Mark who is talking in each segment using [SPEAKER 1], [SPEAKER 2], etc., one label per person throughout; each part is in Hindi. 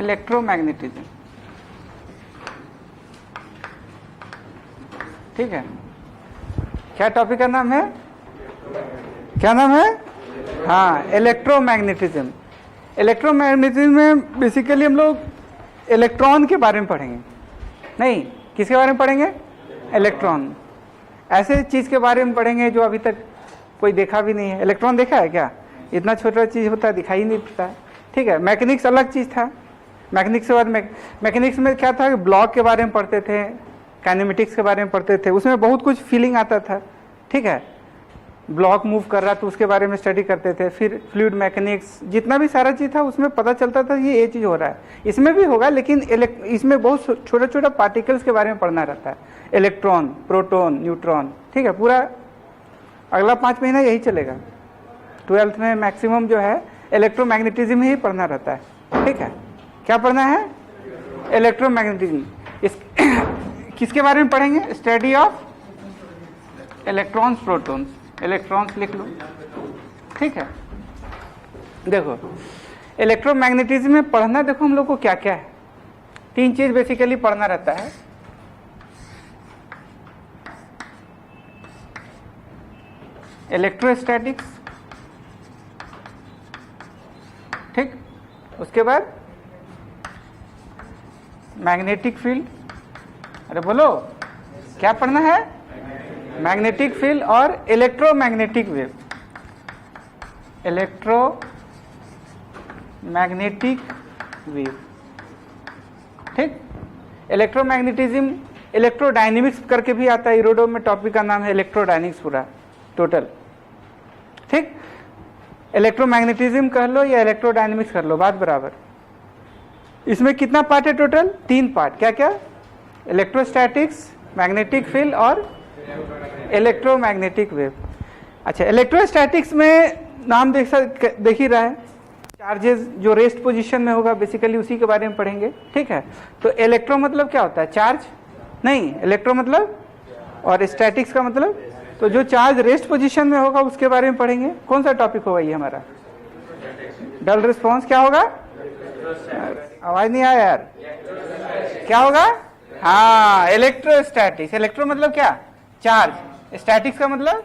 [SPEAKER 1] इलेक्ट्रोमैग्नेटिज्म। ठीक है, क्या टॉपिक का नाम है, क्या नाम है? हाँ, इलेक्ट्रोमैग्नेटिज्म। इलेक्ट्रोमैग्नेटिज्म में बेसिकली हम लोग इलेक्ट्रॉन के बारे में पढ़ेंगे। नहीं, किसके बारे में पढ़ेंगे? इलेक्ट्रॉन। ऐसे चीज के बारे में पढ़ेंगे जो अभी तक कोई देखा भी नहीं है। इलेक्ट्रॉन देखा है क्या? इतना छोटा चीज होता है, दिखाई नहीं देता है। ठीक है, मैकेनिक्स अलग चीज था। मैकेनिक्स के बाद मैकेनिक्स में क्या था कि ब्लॉक के बारे में पढ़ते थे, काइनेमेटिक्स के बारे में पढ़ते थे, उसमें बहुत कुछ फीलिंग आता था। ठीक है, ब्लॉक मूव कर रहा तो उसके बारे में स्टडी करते थे। फिर फ्लूइड मैकेनिक्स, जितना भी सारा चीज था उसमें पता चलता था ये चीज हो रहा है, इसमें भी होगा, लेकिन इसमें बहुत छोटा छोटा पार्टिकल्स के बारे में पढ़ना रहता है। Electron, proton, neutron. ठीक है, पूरा अगला 5 महीना यही चलेगा। 12th में मैक्सिमम जो है इलेक्ट्रोमैग्नेटिज्म ही पढ़ना रहता है। ठीक है, क्या पढ़ना है? इलेक्ट्रोमैग्नेटिज्म। इस किसके बारे में पढ़ेंगे? Study of electrons, protons. Electrons लिख लो। ठीक है, देखो इलेक्ट्रोमैग्नेटिज्म में पढ़ना, देखो हम लोग को क्या क्या है। 3 चीज बेसिकली पढ़ना रहता है। इलेक्ट्रोस्टैटिक्स, ठीक, उसके बाद मैग्नेटिक फील्ड। अरे बोलो, क्या पढ़ना है? मैग्नेटिक फील्ड और इलेक्ट्रोमैग्नेटिक वेव। इलेक्ट्रोमैग्नेटिक वेव, ठीक। इलेक्ट्रोमैग्नेटिज्म इलेक्ट्रोडायनेमिक्स करके भी आता है। इरोडो में टॉपिक का नाम है इलेक्ट्रोडायनेमिक्स पूरा टोटल। ठीक, इलेक्ट्रोमैग्नेटिज्म कह लो या इलेक्ट्रोडायनेमिक्स कर लो, बात बराबर। इसमें कितना पार्ट है टोटल? 3 पार्ट। क्या क्या? इलेक्ट्रोस्टैटिक्स, मैग्नेटिक फील्ड और इलेक्ट्रोमैग्नेटिक वेव। अच्छा, इलेक्ट्रोस्टैटिक्स में नाम देख ही रहा है, चार्जेस जो रेस्ट पोजीशन में होगा बेसिकली उसी के बारे में पढ़ेंगे। ठीक है, तो इलेक्ट्रो मतलब क्या होता है? चार्ज। नहीं, इलेक्ट्रो मतलब, और स्टैटिक्स का मतलब, तो जो चार्ज रेस्ट पोजीशन में होगा उसके बारे में पढ़ेंगे। कौन सा टॉपिक होगा ये हमारा? डल रिस्पॉन्स। क्या होगा? आवाज नहीं आया यार, क्या होगा? हाँ, इलेक्ट्रोस्टैटिक्स। इलेक्ट्रो मतलब क्या? चार्ज। स्टैटिक्स का मतलब,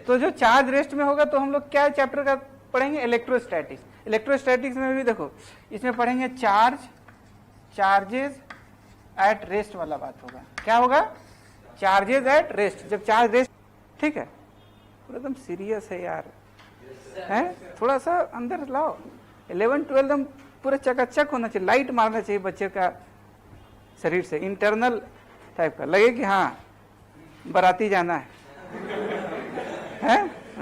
[SPEAKER 1] तो जो चार्ज रेस्ट में होगा, तो हम लोग क्या चैप्टर का पढ़ेंगे? इलेक्ट्रोस्टैटिक्स। इलेक्ट्रोस्टैटिक्स में भी देखो, इसमें पढ़ेंगे चार्जेस एट रेस्ट वाला बात होगा। क्या होगा? चार्जेस एट रेस्ट, जब चार्ज रेस्ट। ठीक है, पूरा एकदम सीरियस है यार, है? थोड़ा सा अंदर लाओ। 11 12 एकदम पूरा चकाचक होना चाहिए, लाइट मारना चाहिए बच्चे का शरीर से, इंटरनल टाइप का लगे कि हाँ बाराती जाना है?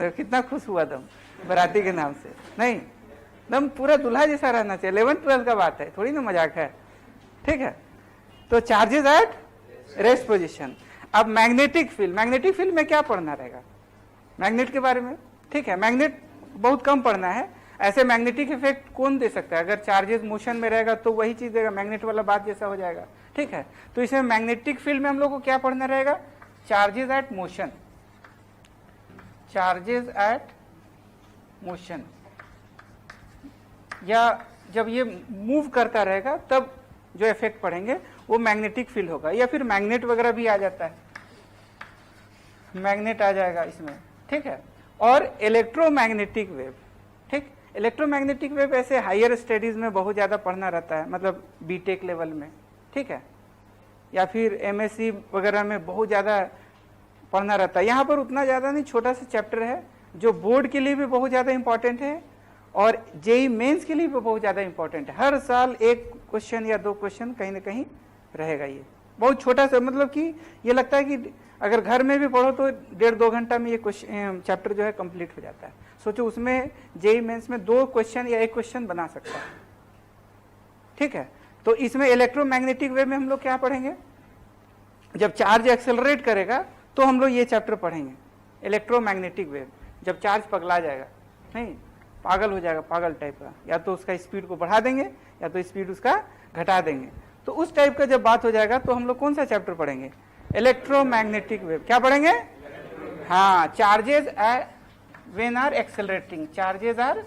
[SPEAKER 1] कितना खुश हुआ दम बाराती के नाम से। नहीं, दम पूरा दूल्हा जैसा रहना चाहिए। 11 12 का बात है, थोड़ी ना मजाक है। ठीक है, तो चार्जेस एट रेस्ट पोजीशन। अब मैग्नेटिक फील्ड, मैग्नेटिक फील्ड में क्या पढ़ना रहेगा? मैग्नेट के बारे में। ठीक है, मैग्नेट बहुत कम पढ़ना है। ऐसे मैग्नेटिक इफेक्ट कौन दे सकता है? अगर चार्जेस मोशन में रहेगा तो वही चीज देगा, मैग्नेट वाला बात जैसा हो जाएगा। ठीक है, तो इसमें मैग्नेटिक फील्ड में हम लोग को क्या पढ़ना रहेगा? Charges at motion. Charges at motion, या जब ये मूव करता रहेगा तब जो इफेक्ट पढ़ेंगे वो मैग्नेटिक फील्ड होगा। या फिर मैग्नेट वगैरह भी आ जाता है, मैग्नेट आ जाएगा इसमें। ठीक है, और इलेक्ट्रोमैग्नेटिक वेव। ठीक, इलेक्ट्रोमैग्नेटिक वेव ऐसे हायर स्टडीज में बहुत ज्यादा पढ़ना रहता है, मतलब बीटेक लेवल में। ठीक है, या फिर एमएससी वगैरह में बहुत ज्यादा पढ़ना रहता है। यहाँ पर उतना ज्यादा नहीं, छोटा सा चैप्टर है जो बोर्ड के लिए भी बहुत ज्यादा इंपॉर्टेंट है और जेई मेंस के लिए भी बहुत ज्यादा इंपॉर्टेंट है। हर साल 1 क्वेश्चन या 2 क्वेश्चन कहीं ना कहीं रहेगा। ये बहुत छोटा सा, मतलब कि ये लगता है कि अगर घर में भी पढ़ो तो 1.5-2 घंटा में ये चैप्टर जो है कंप्लीट हो जाता है। सोचो, उसमें जेई मेंस में 2 क्वेश्चन या 1 क्वेश्चन बना सकता है। ठीक है, तो इसमें इलेक्ट्रोमैग्नेटिक वेव में हम लोग क्या पढ़ेंगे? जब चार्ज एक्सेलरेट करेगा तो हम लोग ये चैप्टर पढ़ेंगे, इलेक्ट्रोमैग्नेटिक वेव। जब चार्ज पगला जाएगा, नहीं पागल हो जाएगा, पागल टाइप का, या तो उसका स्पीड को बढ़ा देंगे या तो स्पीड उसका घटा देंगे, तो उस टाइप का जब बात हो जाएगा तो हम लोग कौन सा चैप्टर पढ़ेंगे? Electromagnetic wave. क्या पढ़ेंगे? हाँ, charges when are accelerating, charges are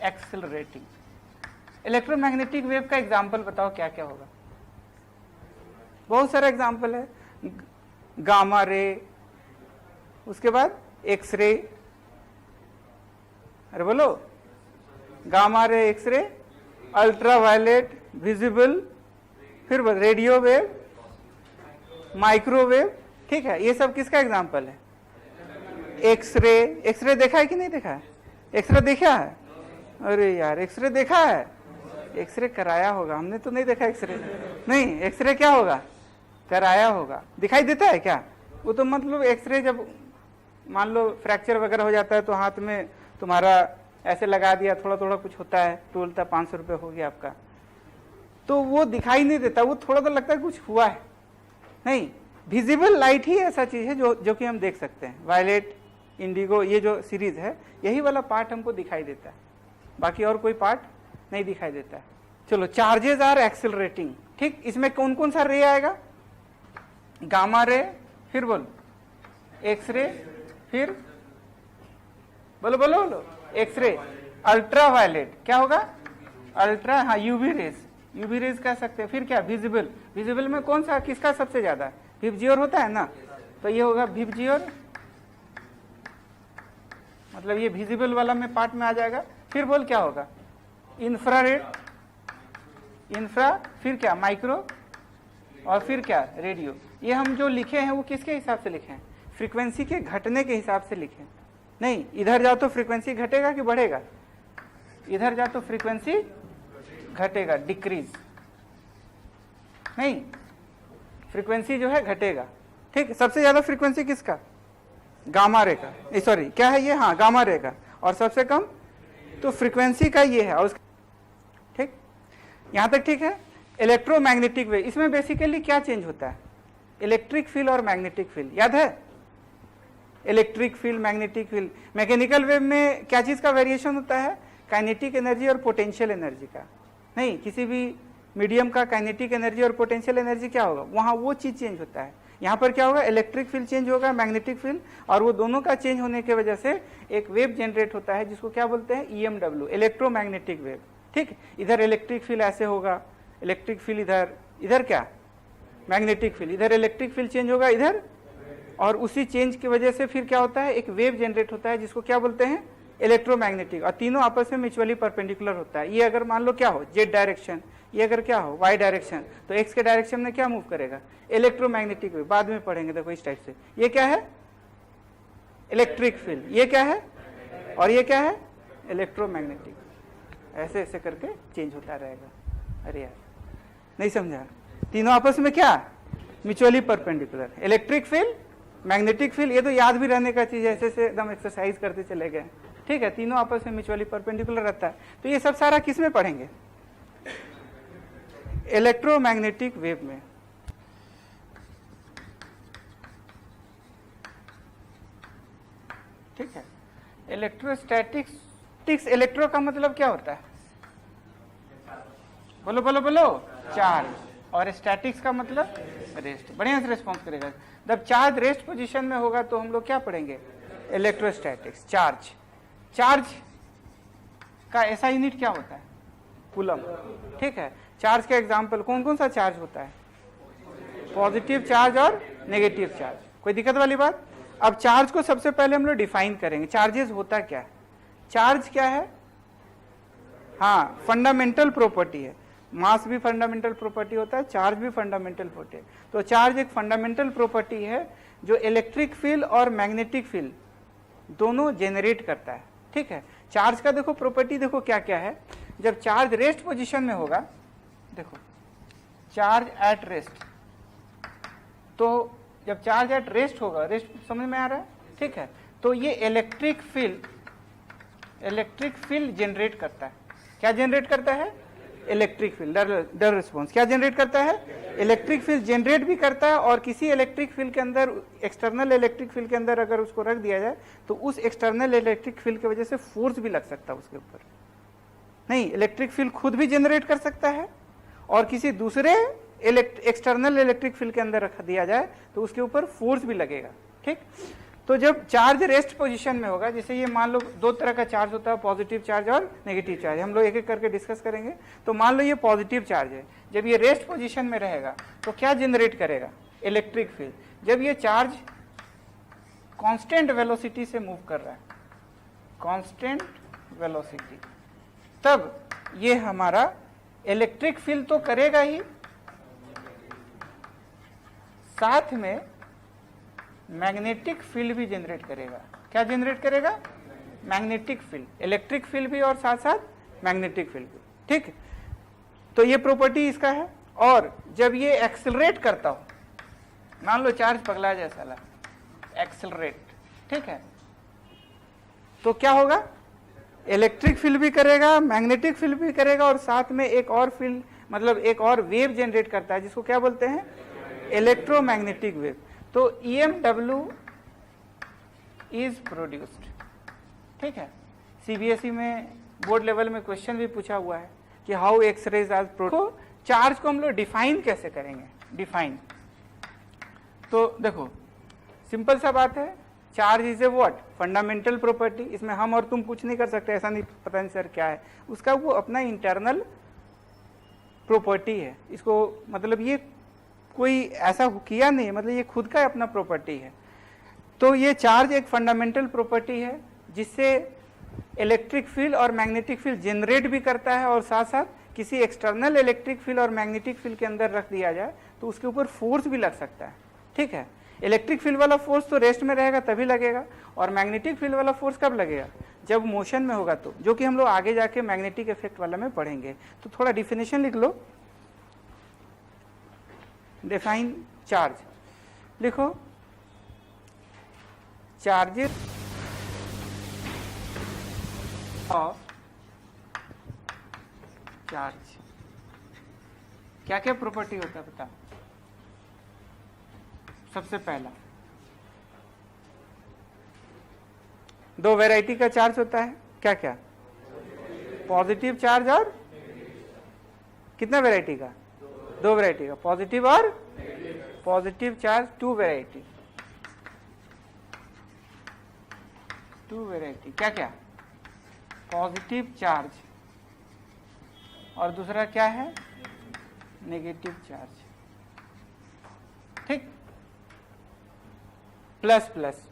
[SPEAKER 1] accelerating. Electromagnetic wave का एग्जाम्पल बताओ क्या क्या होगा। बहुत सारा एग्जाम्पल है, गामा रे, उसके बाद एक्स रे, अरे बोलो, gamma ray, X ray, ultraviolet, visible, फिर रेडियो वेव, माइक्रोवेव, ठीक है। ये सब किसका एग्जाम्पल है? एक्सरे। एक्सरे देखा है कि नहीं देखा है? एक्सरे देखा है? अरे यार एक्सरे देखा है? एक्सरे कराया होगा, हमने तो नहीं देखा एक्सरे। नहीं, एक्सरे क्या होगा? कराया होगा। दिखाई देता है क्या? वो तो मतलब एक्सरे जब मान लो फ्रैक्चर वगैरह हो जाता है तो हाथ में तुम्हारा ऐसे लगा दिया, थोड़ा थोड़ा कुछ होता है, टूलता, 500 रुपये हो गया आपका, तो वो दिखाई नहीं देता, वो थोड़ा तो लगता है कुछ हुआ है। नहीं, विजिबल लाइट ही ऐसा चीज है जो कि हम देख सकते हैं। वायलेट, इंडिगो, ये जो सीरीज है, यही वाला पार्ट हमको दिखाई देता है, बाकी और कोई पार्ट नहीं दिखाई देता है। चलो, चार्जेस आर एक्सेलरेटिंग, ठीक। इसमें कौन कौन सा रे आएगा? गामा रे, फिर बोलो एक्स रे, फिर बोलो बोलो बोलो एक्सरे, अल्ट्रा वायलेट, क्या होगा? अल्ट्रा, हाँ, यूवी रेज, यूवी रेज कह सकते हैं। फिर क्या? विजिबल। विजिबल में कौन सा, किसका सबसे ज्यादा? विबजियोर होता है ना, तो ये होगा विबजियोर, मतलब ये विजिबल वाला में पार्ट में आ जाएगा। फिर बोल क्या होगा? इंफ्रारेड, इंफ्रा, फिर क्या? माइक्रो, और फिर क्या? रेडियो। ये हम जो लिखे हैं वो किसके हिसाब से लिखे हैं? फ्रीक्वेंसी के घटने के हिसाब से लिखे। नहीं, इधर जाओ तो फ्रीक्वेंसी घटेगा कि बढ़ेगा? इधर जाओ तो फ्रीक्वेंसी घटेगा, डिक्रीज। नहीं, फ्रीक्वेंसी जो है घटेगा, ठीक। सबसे ज्यादा फ्रीक्वेंसी किसका? गामा रे का, सॉरी क्या है ये, हाँ, गामा रे का। और सबसे कम तो फ्रीक्वेंसी का ये है, और ठीक, यहां तक ठीक है। इलेक्ट्रोमैग्नेटिक वेव, इसमें बेसिकली क्या चेंज होता है? इलेक्ट्रिक फील्ड और मैग्नेटिक फील्ड, याद है? Electric field, magnetic field. Mechanical wave में क्या चीज का वेरिएशन होता है? काइनेटिक एनर्जी और पोटेंशियल एनर्जी का। नहीं, किसी भी मीडियम का काइनेटिक एनर्जी और पोटेंशियल एनर्जी क्या होगा? वहां वो चीज चेंज होता है। यहाँ पर क्या होगा? इलेक्ट्रिक फील्ड चेंज होगा, मैग्नेटिक फील्ड, और वो दोनों का चेंज होने की वजह से एक वेव जनरेट होता है जिसको क्या बोलते हैं? EMW, इलेक्ट्रोमैग्नेटिक वेव, ठीक। इधर इलेक्ट्रिक फील्ड ऐसे होगा, इलेक्ट्रिक फील्ड इधर, इधर क्या? मैग्नेटिक फील्ड, इधर इलेक्ट्रिक फील्ड चेंज होगा इधर, और उसी चेंज की वजह से फिर क्या होता है? एक वेव जनरेट होता है जिसको क्या बोलते हैं? इलेक्ट्रोमैग्नेटिक। और तीनों आपस में म्यूचुअली परपेंडिकुलर होता है। ये अगर मान लो क्या हो? जेड डायरेक्शन, ये अगर क्या हो? वाई डायरेक्शन, तो एक्स के डायरेक्शन में क्या मूव करेगा? Electromagnetic wave. बाद में पढ़ेंगे, देखो इस टाइप से। ये क्या है? Electric field. ये क्या है? और ये क्या है? इलेक्ट्रोमैग्नेटिक। ऐसे ऐसे करके चेंज होता रहेगा। अरे यार नहीं समझा? तीनों आपस में क्या? Mutually perpendicular. Electric field, magnetic field, ये तो याद भी रहने का चीज है, ऐसे से एकदम एक्सरसाइज करते चले गए, ठीक है। तीनों आपस में म्यूचुअली परपेंडिकुलर रहता है। तो ये सब सारा किस में पढ़ेंगे? इलेक्ट्रोमैग्नेटिक वेव में। ठीक है। इलेक्ट्रोस्टैटिक्स, इलेक्ट्रो का मतलब क्या होता है? बोलो बोलो बोलो, चार्ज। और स्टैटिक्स का मतलब रेस्ट। बढ़िया से रिस्पॉन्स करेगा। जब चार्ज रेस्ट पोजीशन में होगा तो हम लोग क्या पढ़ेंगे? इलेक्ट्रोस्टैटिक्स। चार्ज, चार्ज का ऐसा यूनिट क्या होता है? कूलम, ठीक है। चार्ज का एग्जांपल कौन कौन सा चार्ज होता है? पॉजिटिव चार्ज और नेगेटिव चार्ज। कोई दिक्कत वाली बात? अब चार्ज को सबसे पहले हम लोग डिफाइन करेंगे। चार्जेस होता क्या है? चार्ज क्या है? हाँ, फंडामेंटल प्रॉपर्टी है। मास भी फंडामेंटल प्रॉपर्टी होता है, चार्ज भी फंडामेंटल प्रॉपर्टी है। तो चार्ज एक फंडामेंटल प्रॉपर्टी है जो इलेक्ट्रिक फील्ड और मैग्नेटिक फील्ड दोनों जेनरेट करता है, ठीक है। चार्ज का देखो प्रॉपर्टी, देखो क्या क्या है। जब चार्ज रेस्ट पोजीशन में होगा, देखो चार्ज एट रेस्ट, तो जब चार्ज एट रेस्ट होगा, रेस्ट समझ में आ रहा है, ठीक है। तो ये इलेक्ट्रिक फील्ड जनरेट करता है। क्या जनरेट करता है? इलेक्ट्रिक फील्ड, डर रिस्पॉन्स। क्या जनरेट करता है? इलेक्ट्रिक फील्ड जनरेट भी करता है, और किसी इलेक्ट्रिक फील्ड के अंदर, एक्सटर्नल इलेक्ट्रिक फील्ड के अंदर अगर उसको रख दिया जाए तो उस एक्सटर्नल इलेक्ट्रिक फील्ड की वजह से फोर्स भी लग सकता है उसके ऊपर। नहीं, इलेक्ट्रिक फील्ड खुद भी जनरेट कर सकता है, और किसी दूसरे एक्सटर्नल इलेक्ट्रिक फील्ड के अंदर रख दिया जाए तो उसके ऊपर फोर्स भी लगेगा, ठीक। तो जब चार्ज रेस्ट पोजीशन में होगा, जैसे ये मान लो दो तरह का चार्ज होता है, पॉजिटिव चार्ज और नेगेटिव चार्ज, हम लोग एक एक करके डिस्कस करेंगे। तो मान लो ये पॉजिटिव चार्ज है, जब ये रेस्ट पोजीशन में रहेगा तो क्या जनरेट करेगा? Electric field. जब ये चार्ज कांस्टेंट वेलोसिटी से मूव कर रहा है, कांस्टेंट वेलोसिटी, तब ये हमारा इलेक्ट्रिक फील्ड तो करेगा ही, साथ में मैग्नेटिक फील्ड भी जनरेट करेगा। क्या जनरेट करेगा? Magnetic field. इलेक्ट्रिक फील्ड भी और साथ साथ मैग्नेटिक फील्ड भी। ठीक, तो ये प्रॉपर्टी इसका है। और जब ये एक्सेलरेट करता हो, मान लो चार्ज पगला जाए साला, एक्सेलरेट, ठीक है, तो क्या होगा? इलेक्ट्रिक फील्ड भी करेगा, मैग्नेटिक फील्ड भी करेगा, और साथ में एक और फील्ड, मतलब एक और वेव जनरेट करता है, जिसको क्या बोलते हैं? Electromagnetic wave. तो EMW इज प्रोड्यूस्ड। ठीक है, CBSE में बोर्ड लेवल में क्वेश्चन भी पूछा हुआ है कि how X rays are produced. Charge को हम लोग डिफाइन कैसे करेंगे? डिफाइन, तो देखो सिंपल सा बात है, charge is a what? Fundamental property. इसमें हम और तुम कुछ नहीं कर सकते, ऐसा नहीं पता नहीं सर क्या है उसका, वो अपना इंटरनल प्रॉपर्टी है। इसको मतलब ये कोई ऐसा किया नहीं है, मतलब ये खुद का अपना प्रॉपर्टी है। तो ये चार्ज एक फंडामेंटल प्रॉपर्टी है जिससे इलेक्ट्रिक फील्ड और मैग्नेटिक फील्ड जनरेट भी करता है, और साथ साथ किसी एक्सटर्नल इलेक्ट्रिक फील्ड और मैग्नेटिक फील्ड के अंदर रख दिया जाए तो उसके ऊपर फोर्स भी लग सकता है। ठीक है, इलेक्ट्रिक फील्ड वाला फोर्स तो रेस्ट में रहेगा तभी लगेगा, और मैग्नेटिक फील्ड वाला फोर्स कब लगेगा? जब मोशन में होगा, तो जो कि हम लोग आगे जाके मैग्नेटिक इफेक्ट वाला में पढ़ेंगे। तो थोड़ा डिफिनेशन लिख लो, डिफाइन चार्ज लिखो। चार्जेस ऑफ चार्ज, क्या क्या प्रॉपर्टी होता है बताओ? सबसे पहला, दो वैरायटी का चार्ज होता है, क्या क्या? पॉजिटिव चार्ज और कितना वैरायटी का? दो वैरायटी का, पॉजिटिव और positive charge, two variety, two variety. क्या क्या? पॉजिटिव चार्ज और दूसरा क्या है? Negative charge. ठीक, प्लस प्लस,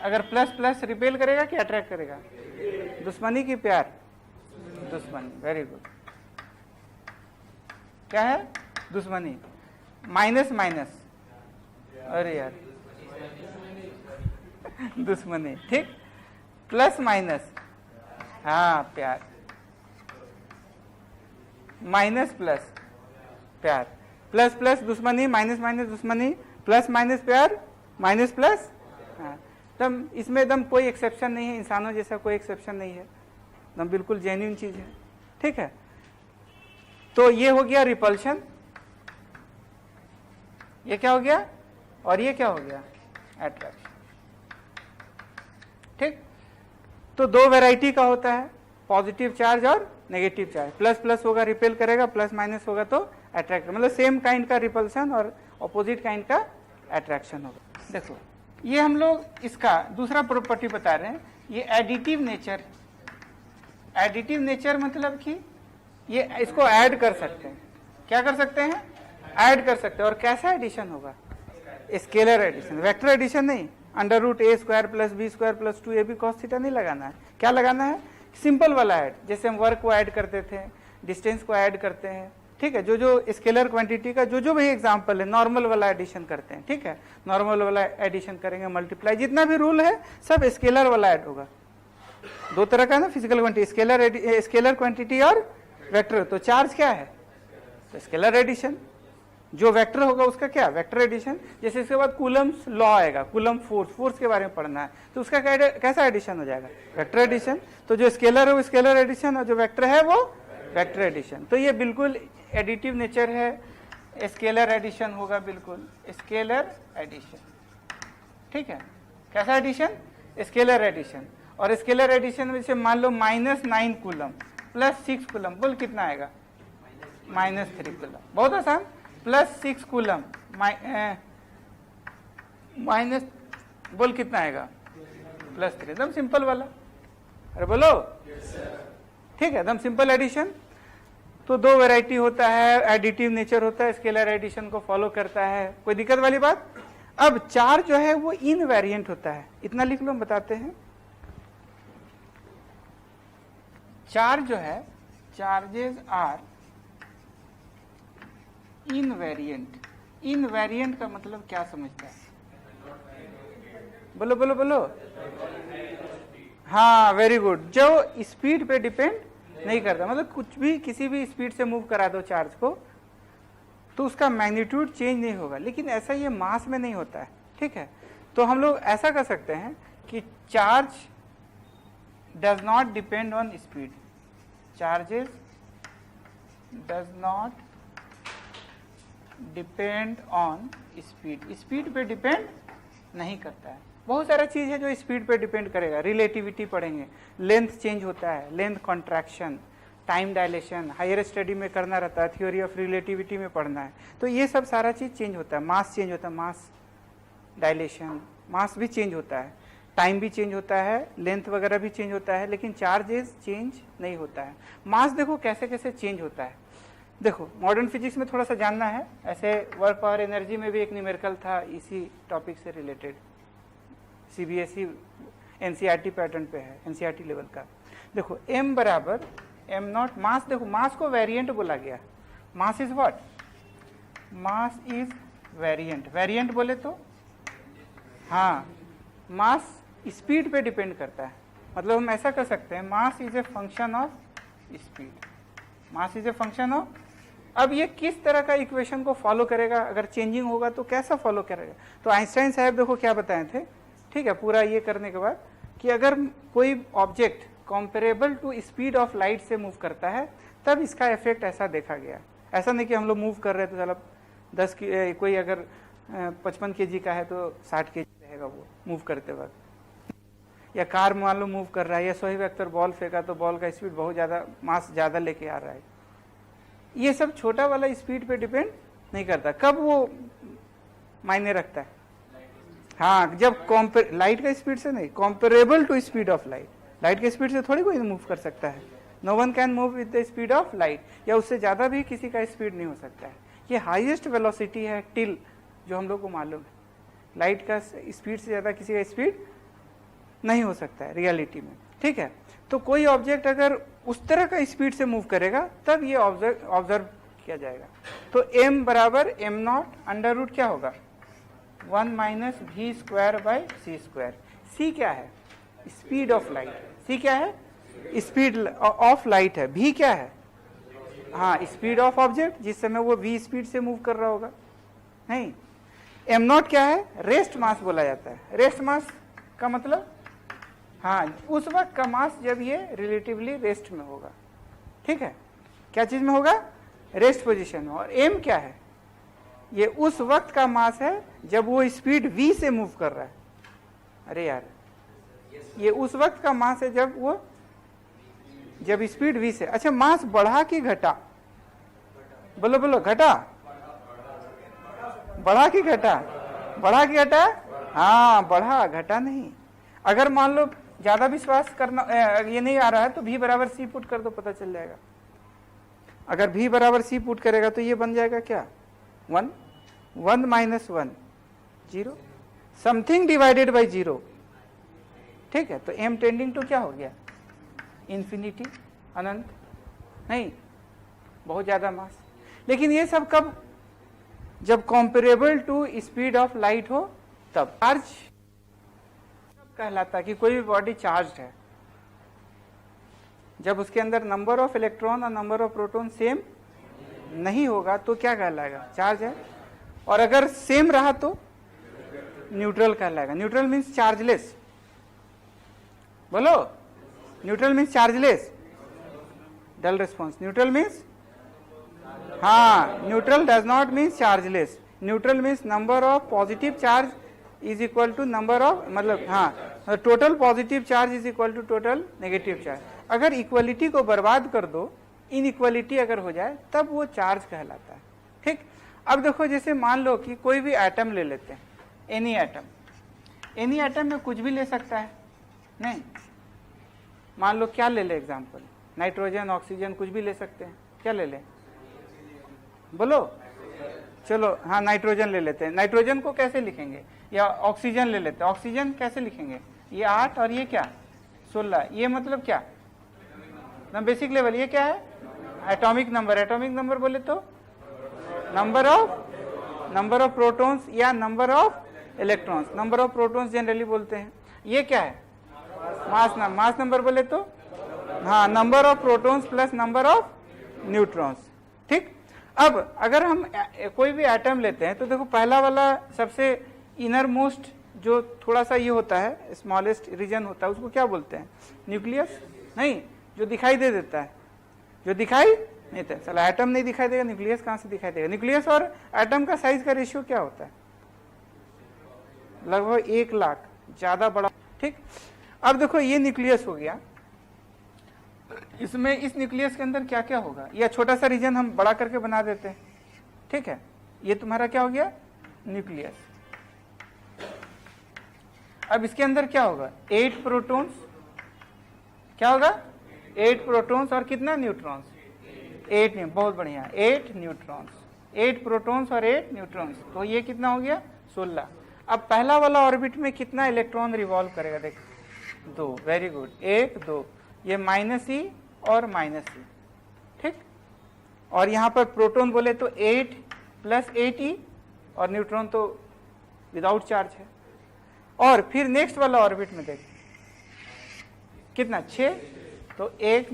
[SPEAKER 1] अगर प्लस प्लस रिपेल करेगा कि अट्रैक्ट करेगा? दुश्मनी की प्यार? दुश्मनी, वेरी गुड। क्या है? दुश्मनी। माइनस माइनस, अरे यार दुश्मनी। ठीक, प्लस माइनस, हाँ प्यार, माइनस प्लस प्यार, प्लस प्लस दुश्मनी, माइनस माइनस दुश्मनी, प्लस माइनस प्यार, माइनस प्लस। हाँ, तब इसमें एकदम कोई एक्सेप्शन नहीं है, इंसानों जैसा कोई एक्सेप्शन नहीं है, एकदम बिल्कुल जेन्युइन चीज है। ठीक है, तो ये हो गया रिपल्शन, ये क्या हो गया, और ये क्या हो गया? अट्रैक्शन। ठीक, तो दो वैरायटी का होता है, पॉजिटिव चार्ज और नेगेटिव चार्ज। प्लस प्लस होगा रिपेल करेगा, प्लस माइनस होगा तो अट्रैक्ट, मतलब सेम काइंड का रिपल्शन और ऑपोजिट काइंड का अट्रैक्शन होगा। देखो ये हम लोग इसका दूसरा प्रॉपर्टी बता रहे हैं, ये एडिटिव नेचर। एडिटिव नेचर मतलब कि ये इसको ऐड कर सकते हैं। क्या कर सकते हैं? ऐड कर सकते हैं। और कैसा एडिशन होगा? स्केलर एडिशन, वेक्टर एडिशन नहीं। Under root a square plus b square plus 2ab cos theta नहीं लगाना है। क्या लगाना है? सिंपल वाला ऐड, जैसे हम वर्क को ऐड करते थे, डिस्टेंस को ऐड करते हैं। ठीक है, जो जो स्केलर क्वांटिटी का जो जो भी एग्जांपल है, नॉर्मल वाला एडिशन करते हैं। ठीक है, नॉर्मल वाला एडिशन करेंगे, मल्टीप्लाई, जितना भी रूल है सब स्केलर वाला ऐड होगा। दो तरह का ना फिजिकल क्वांटिटी, स्केलर क्वांटिटी और वेक्टर। तो चार्ज क्या है? तो स्केलर एडिशन। जो वेक्टर होगा उसका क्या? Vector addition. जैसे इसके बाद कूलम्स लॉ आएगा, कूलम फोर्स के बारे में पढ़ना है, तो उसका कैसा एडिशन हो जाएगा? Vector addition. तो जो स्केलर है वो स्केलर एडिशन, और जो वेक्टर है वो वेक्टर एडिशन। तो ये बिल्कुल एडिटिव नेचर है, स्केलर एडिशन होगा, बिल्कुल स्केलर एडिशन। ठीक है, कैसा एडिशन? Scalar addition. और स्केलर एडिशन में से मान लो -9 कूलम प्लस 6 कूलम, बोल कितना आएगा? -3 कूलम। बहुत आसान। +6 कूलम माइनस, बोल कितना आएगा, +3, एकदम सिंपल वाला। अरे बोलो, ठीक है, एकदम सिंपल एडिशन। तो दो वैरायटी होता है, एडिटिव नेचर होता है, स्केलर एडिशन को फॉलो करता है, कोई दिक्कत वाली बात। अब चार्ज जो है वो इनवेरिएंट होता है, इतना लिख लो, हम बताते हैं। चार्ज जो है, चार्जेस आर इनवेरिएंट। इनवेरिएंट का मतलब क्या समझता है, बोलो बोलो बोलो। हाँ, वेरी गुड, जो स्पीड पे डिपेंड नहीं करता, मतलब कुछ भी किसी भी स्पीड से मूव करा दो चार्ज को तो उसका मैग्नीट्यूड चेंज नहीं होगा, लेकिन ऐसा ये मास में नहीं होता है, ठीक है। तो हम लोग ऐसा कर सकते हैं कि charge does not depend on speed, charges does not depend on speed, speed पे डिपेंड नहीं करता है। बहुत सारा चीज है जो स्पीड पे डिपेंड करेगा, रिलेटिविटी पढ़ेंगे, लेंथ चेंज होता है, length contraction, time dilation, higher study में करना रहता है, थ्योरी ऑफ रिलेटिविटी में पढ़ना है, तो ये सब सारा चीज चेंज होता है, मास चेंज होता है, मास डायलेशन, मास भी चेंज होता है, टाइम भी चेंज होता है, लेंथ वगैरह भी चेंज होता है, लेकिन चार्जेस चेंज नहीं होता है। मास देखो कैसे कैसे चेंज होता है, देखो मॉडर्न फिजिक्स में थोड़ा सा जानना है, ऐसे वर्क पावर एनर्जी में भी एक न्यूमेरिकल था इसी टॉपिक से रिलेटेड, सीबीएसई एनसीईआरटी पैटर्न पे है, एनसीईआरटी लेवल का। देखो m बराबर m0 मास, देखो मास को वेरिएंट बोला गया, mass is what, mass is variant, variant बोले तो हाँ, मास स्पीड पे डिपेंड करता है, मतलब हम ऐसा कर सकते हैं mass is a function of speed, mass is a function of. अब ये किस तरह का इक्वेशन को फॉलो करेगा, अगर चेंजिंग होगा तो कैसा फॉलो करेगा, तो आइंस्टाइन साहब देखो क्या बताए थे, ठीक है, पूरा ये करने के बाद कि अगर कोई object comparable to speed of light से मूव करता है तब इसका इफेक्ट ऐसा देखा गया। ऐसा नहीं कि हम लोग मूव कर रहे हैं तो चलो 10 की, कोई अगर 55 kg का है तो 60 kg रहेगा वो मूव करते वक्त, या कार मान लो मूव कर रहा है, या सोहेब अख्तर बॉल फेंका तो बॉल का स्पीड बहुत ज़्यादा, मास ज़्यादा लेके आ रहा है, ये सब छोटा वाला स्पीड पे डिपेंड नहीं करता। कब वो मायने रखता है, हाँ, जब लाइट का स्पीड से नहीं, comparable to speed of light, light के स्पीड से थोड़ी कोई मूव कर सकता है, no one can move with the speed of light, या उससे ज्यादा भी किसी का स्पीड नहीं हो सकता है। ये हाईएस्ट वेलोसिटी है टिल, जो हम लोग को मालूम है, लाइट का स्पीड से ज्यादा किसी का स्पीड नहीं हो सकता है रियलिटी में, ठीक है। तो कोई ऑब्जेक्ट अगर उस तरह का स्पीड से मूव करेगा तब ये ऑब्जर्व किया जाएगा। तो m बराबर m0 अंडर रूट क्या होगा, 1 minus v square by C square. c क्या है, स्पीड ऑफ लाइट, c क्या है, स्पीड ऑफ लाइट है, v क्या है, हाँ, स्पीड ऑफ ऑब्जेक्ट, जिस समय वो v स्पीड से मूव कर रहा होगा, नहीं। m0 क्या है, रेस्ट मास बोला जाता है, रेस्ट मास का मतलब हाँ, उस वक्त का मास जब ये रिलेटिवली रेस्ट में होगा, ठीक है, क्या चीज में होगा, रेस्ट पोजीशन में। और m क्या है, ये उस वक्त का मास है जब वो स्पीड v से मूव कर रहा है। अरे यार, ये उस वक्त का मास है जब स्पीड v से, अच्छा मास बढ़ा कि घटा, बोलो बोलो, घटा, बढ़ा कि घटा, बढ़ा कि घटा, हाँ बढ़ा, घटा नहीं। अगर मान लो ज्यादा विश्वास करना ये नहीं आ रहा है तो v बराबर c पुट कर दो, पता चल जाएगा। अगर v बराबर c पुट करेगा तो ये बन जाएगा क्या, 1, 1 माइनस 1 0, समथिंग डिवाइडेड बाई 0, ठीक है। तो m टेंडिंग टू क्या हो गया, इंफिनिटी, अनंत, नहीं, बहुत ज्यादा मास। लेकिन ये सब कब, जब comparable to speed of light हो तब। चार्ज कहलाता है कि कोई भी बॉडी चार्ज्ड है जब उसके अंदर नंबर ऑफ इलेक्ट्रॉन और नंबर ऑफ प्रोटॉन सेम नहीं होगा तो क्या कहलाएगा, चार्ज है। और अगर सेम रहा तो न्यूट्रल कहलाएगा। न्यूट्रल मीन्स चार्जलेस, बोलो, neutral means chargeless, dull response. Neutral means, हाँ, neutral does not means chargeless, neutral means number of positive charge is equal to number of, मतलब हाँ, total positive charge is equal to total negative charge. अगर इक्वलिटी को बर्बाद कर दो, इनइक्वलिटी अगर हो जाए तब वो चार्ज कहलाता है, ठीक। अब देखो, जैसे मान लो कि कोई भी एटम ले लेते हैं, एनी एटम में कुछ भी ले सकता है, नहीं। मान लो क्या ले ले एग्जाम्पल, नाइट्रोजन ऑक्सीजन कुछ भी ले सकते हैं, क्या ले ले बोलो, चलो हाँ नाइट्रोजन ले लेते हैं। नाइट्रोजन को कैसे लिखेंगे, या ऑक्सीजन ले लेते हैं, ऑक्सीजन कैसे लिखेंगे, ये 8 और ये क्या 16, ये मतलब क्या ना बेसिक लेवल, ये क्या है एटॉमिक नंबर। एटॉमिक नंबर बोले तो नंबर ऑफ प्रोटॉन्स या number of electrons. Number of protons generally बोलते हैं। ये क्या है मास नंबर बोले तो हाँ number of protons plus number of neutrons, ठीक। अब अगर हम कोई भी एटम लेते हैं तो देखो पहला वाला सबसे इनर मोस्ट जो थोड़ा सा ये होता है, स्मॉलेस्ट रीजन होता है, उसको क्या बोलते हैं न्यूक्लियस, नहीं जो दिखाई दे देता है, जो दिखाई नहीं देता। चलो एटम नहीं दिखाई देगा, न्यूक्लियस कहां से दिखाई देगा। न्यूक्लियस और एटम का साइज का रेशियो क्या होता है, लगभग 1 लाख, ज्यादा बड़ा, ठीक। अब देखो ये न्यूक्लियस हो गया, इसमें इस न्यूक्लियस के अंदर क्या क्या होगा, या छोटा सा रीजन हम बड़ा करके बना देते हैं, ठीक है। ये तुम्हारा क्या हो गया न्यूक्लियस। अब इसके अंदर क्या होगा 8 प्रोटॉन्स, क्या होगा 8 प्रोटॉन्स और कितना न्यूट्रॉन्स 8, बहुत बढ़िया 8 न्यूट्रॉन्स, 8 प्रोटॉन्स और 8 न्यूट्रॉन्स, तो ये कितना हो गया 16। अब पहला वाला ऑर्बिट में कितना इलेक्ट्रॉन रिवॉल्व करेगा, देख 2, वेरी गुड 1 2, ये -e और -e, ठीक। और यहां पर प्रोटॉन बोले तो 8 + 8e और न्यूट्रॉन तो विदाउट चार्ज है। और फिर नेक्स्ट वाला ऑर्बिट में देख कितना 6, तो 1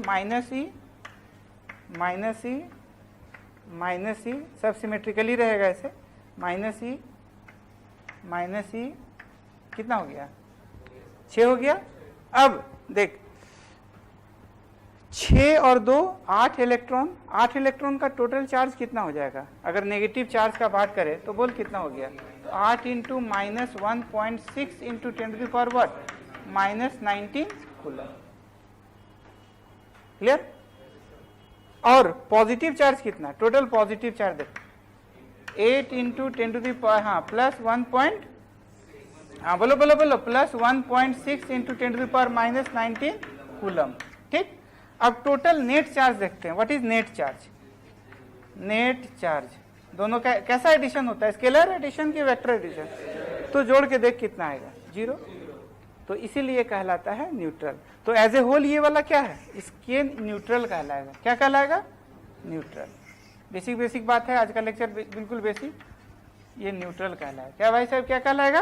[SPEAKER 1] -e सब सिमेट्रिकली रहेगा ऐसे, -e कितना हो गया 6 हो गया। अब देख 6 और 2 8 इलेक्ट्रॉन, 8 इलेक्ट्रॉन का टोटल चार्ज कितना हो जाएगा, अगर नेगेटिव चार्ज का बात करें तो बोल कितना हो गया, 8 × -1.6 × 10⁻⁻⁻⁹ कूलम, क्लियर। और पॉजिटिव चार्ज कितना, टोटल पॉजिटिव चार्ज देखो 8 × 10⁻, हाँ प्लस 1. हाँ बोलो प्लस 1.6 × 10⁻⁻⁹ कूलम, ठीक। अब टोटल नेट चार्ज देखते हैं, what is net charge. Net charge दोनों का कैसा एडिशन होता है, स्केलर एडिशन की वेक्टर एडिशन, तो जोड़ के देख कितना आएगा 0, तो इसीलिए कहलाता है न्यूट्रल। तो एज ए होल ये वाला क्या है, इसके न्यूट्रल कहलाएगा, क्या कहलाएगा न्यूट्रल। बेसिक बात है, आज का लेक्चर बिल्कुल बेसिक, ये न्यूट्रल कहलाएगा, क्या भाई साहब क्या कहलाएगा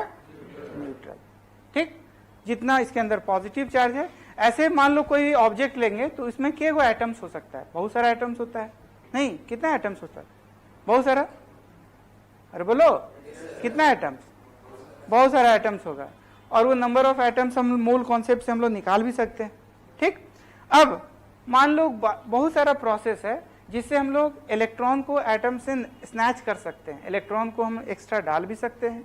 [SPEAKER 1] न्यूट्रल, ठीक। जितना इसके अंदर पॉजिटिव चार्ज है, ऐसे मान लो कोई ऑब्जेक्ट लेंगे तो इसमें क्या एटम्स हो सकता है, बहुत सारा एटम्स होता है, नहीं कितना एटम्स होता है, बहुत सारा, अरे बोलो कितना एटम्स, बहुत सारा एटम्स होगा। और वो नंबर ऑफ एटम्स हम मोल कॉन्सेप्ट से हम लोग निकाल भी सकते हैं, ठीक। अब मान लो बहुत सारा प्रोसेस है जिससे हम लोग इलेक्ट्रॉन को एटम से स्नैच कर सकते हैं, इलेक्ट्रॉन को हम एक्स्ट्रा डाल भी सकते हैं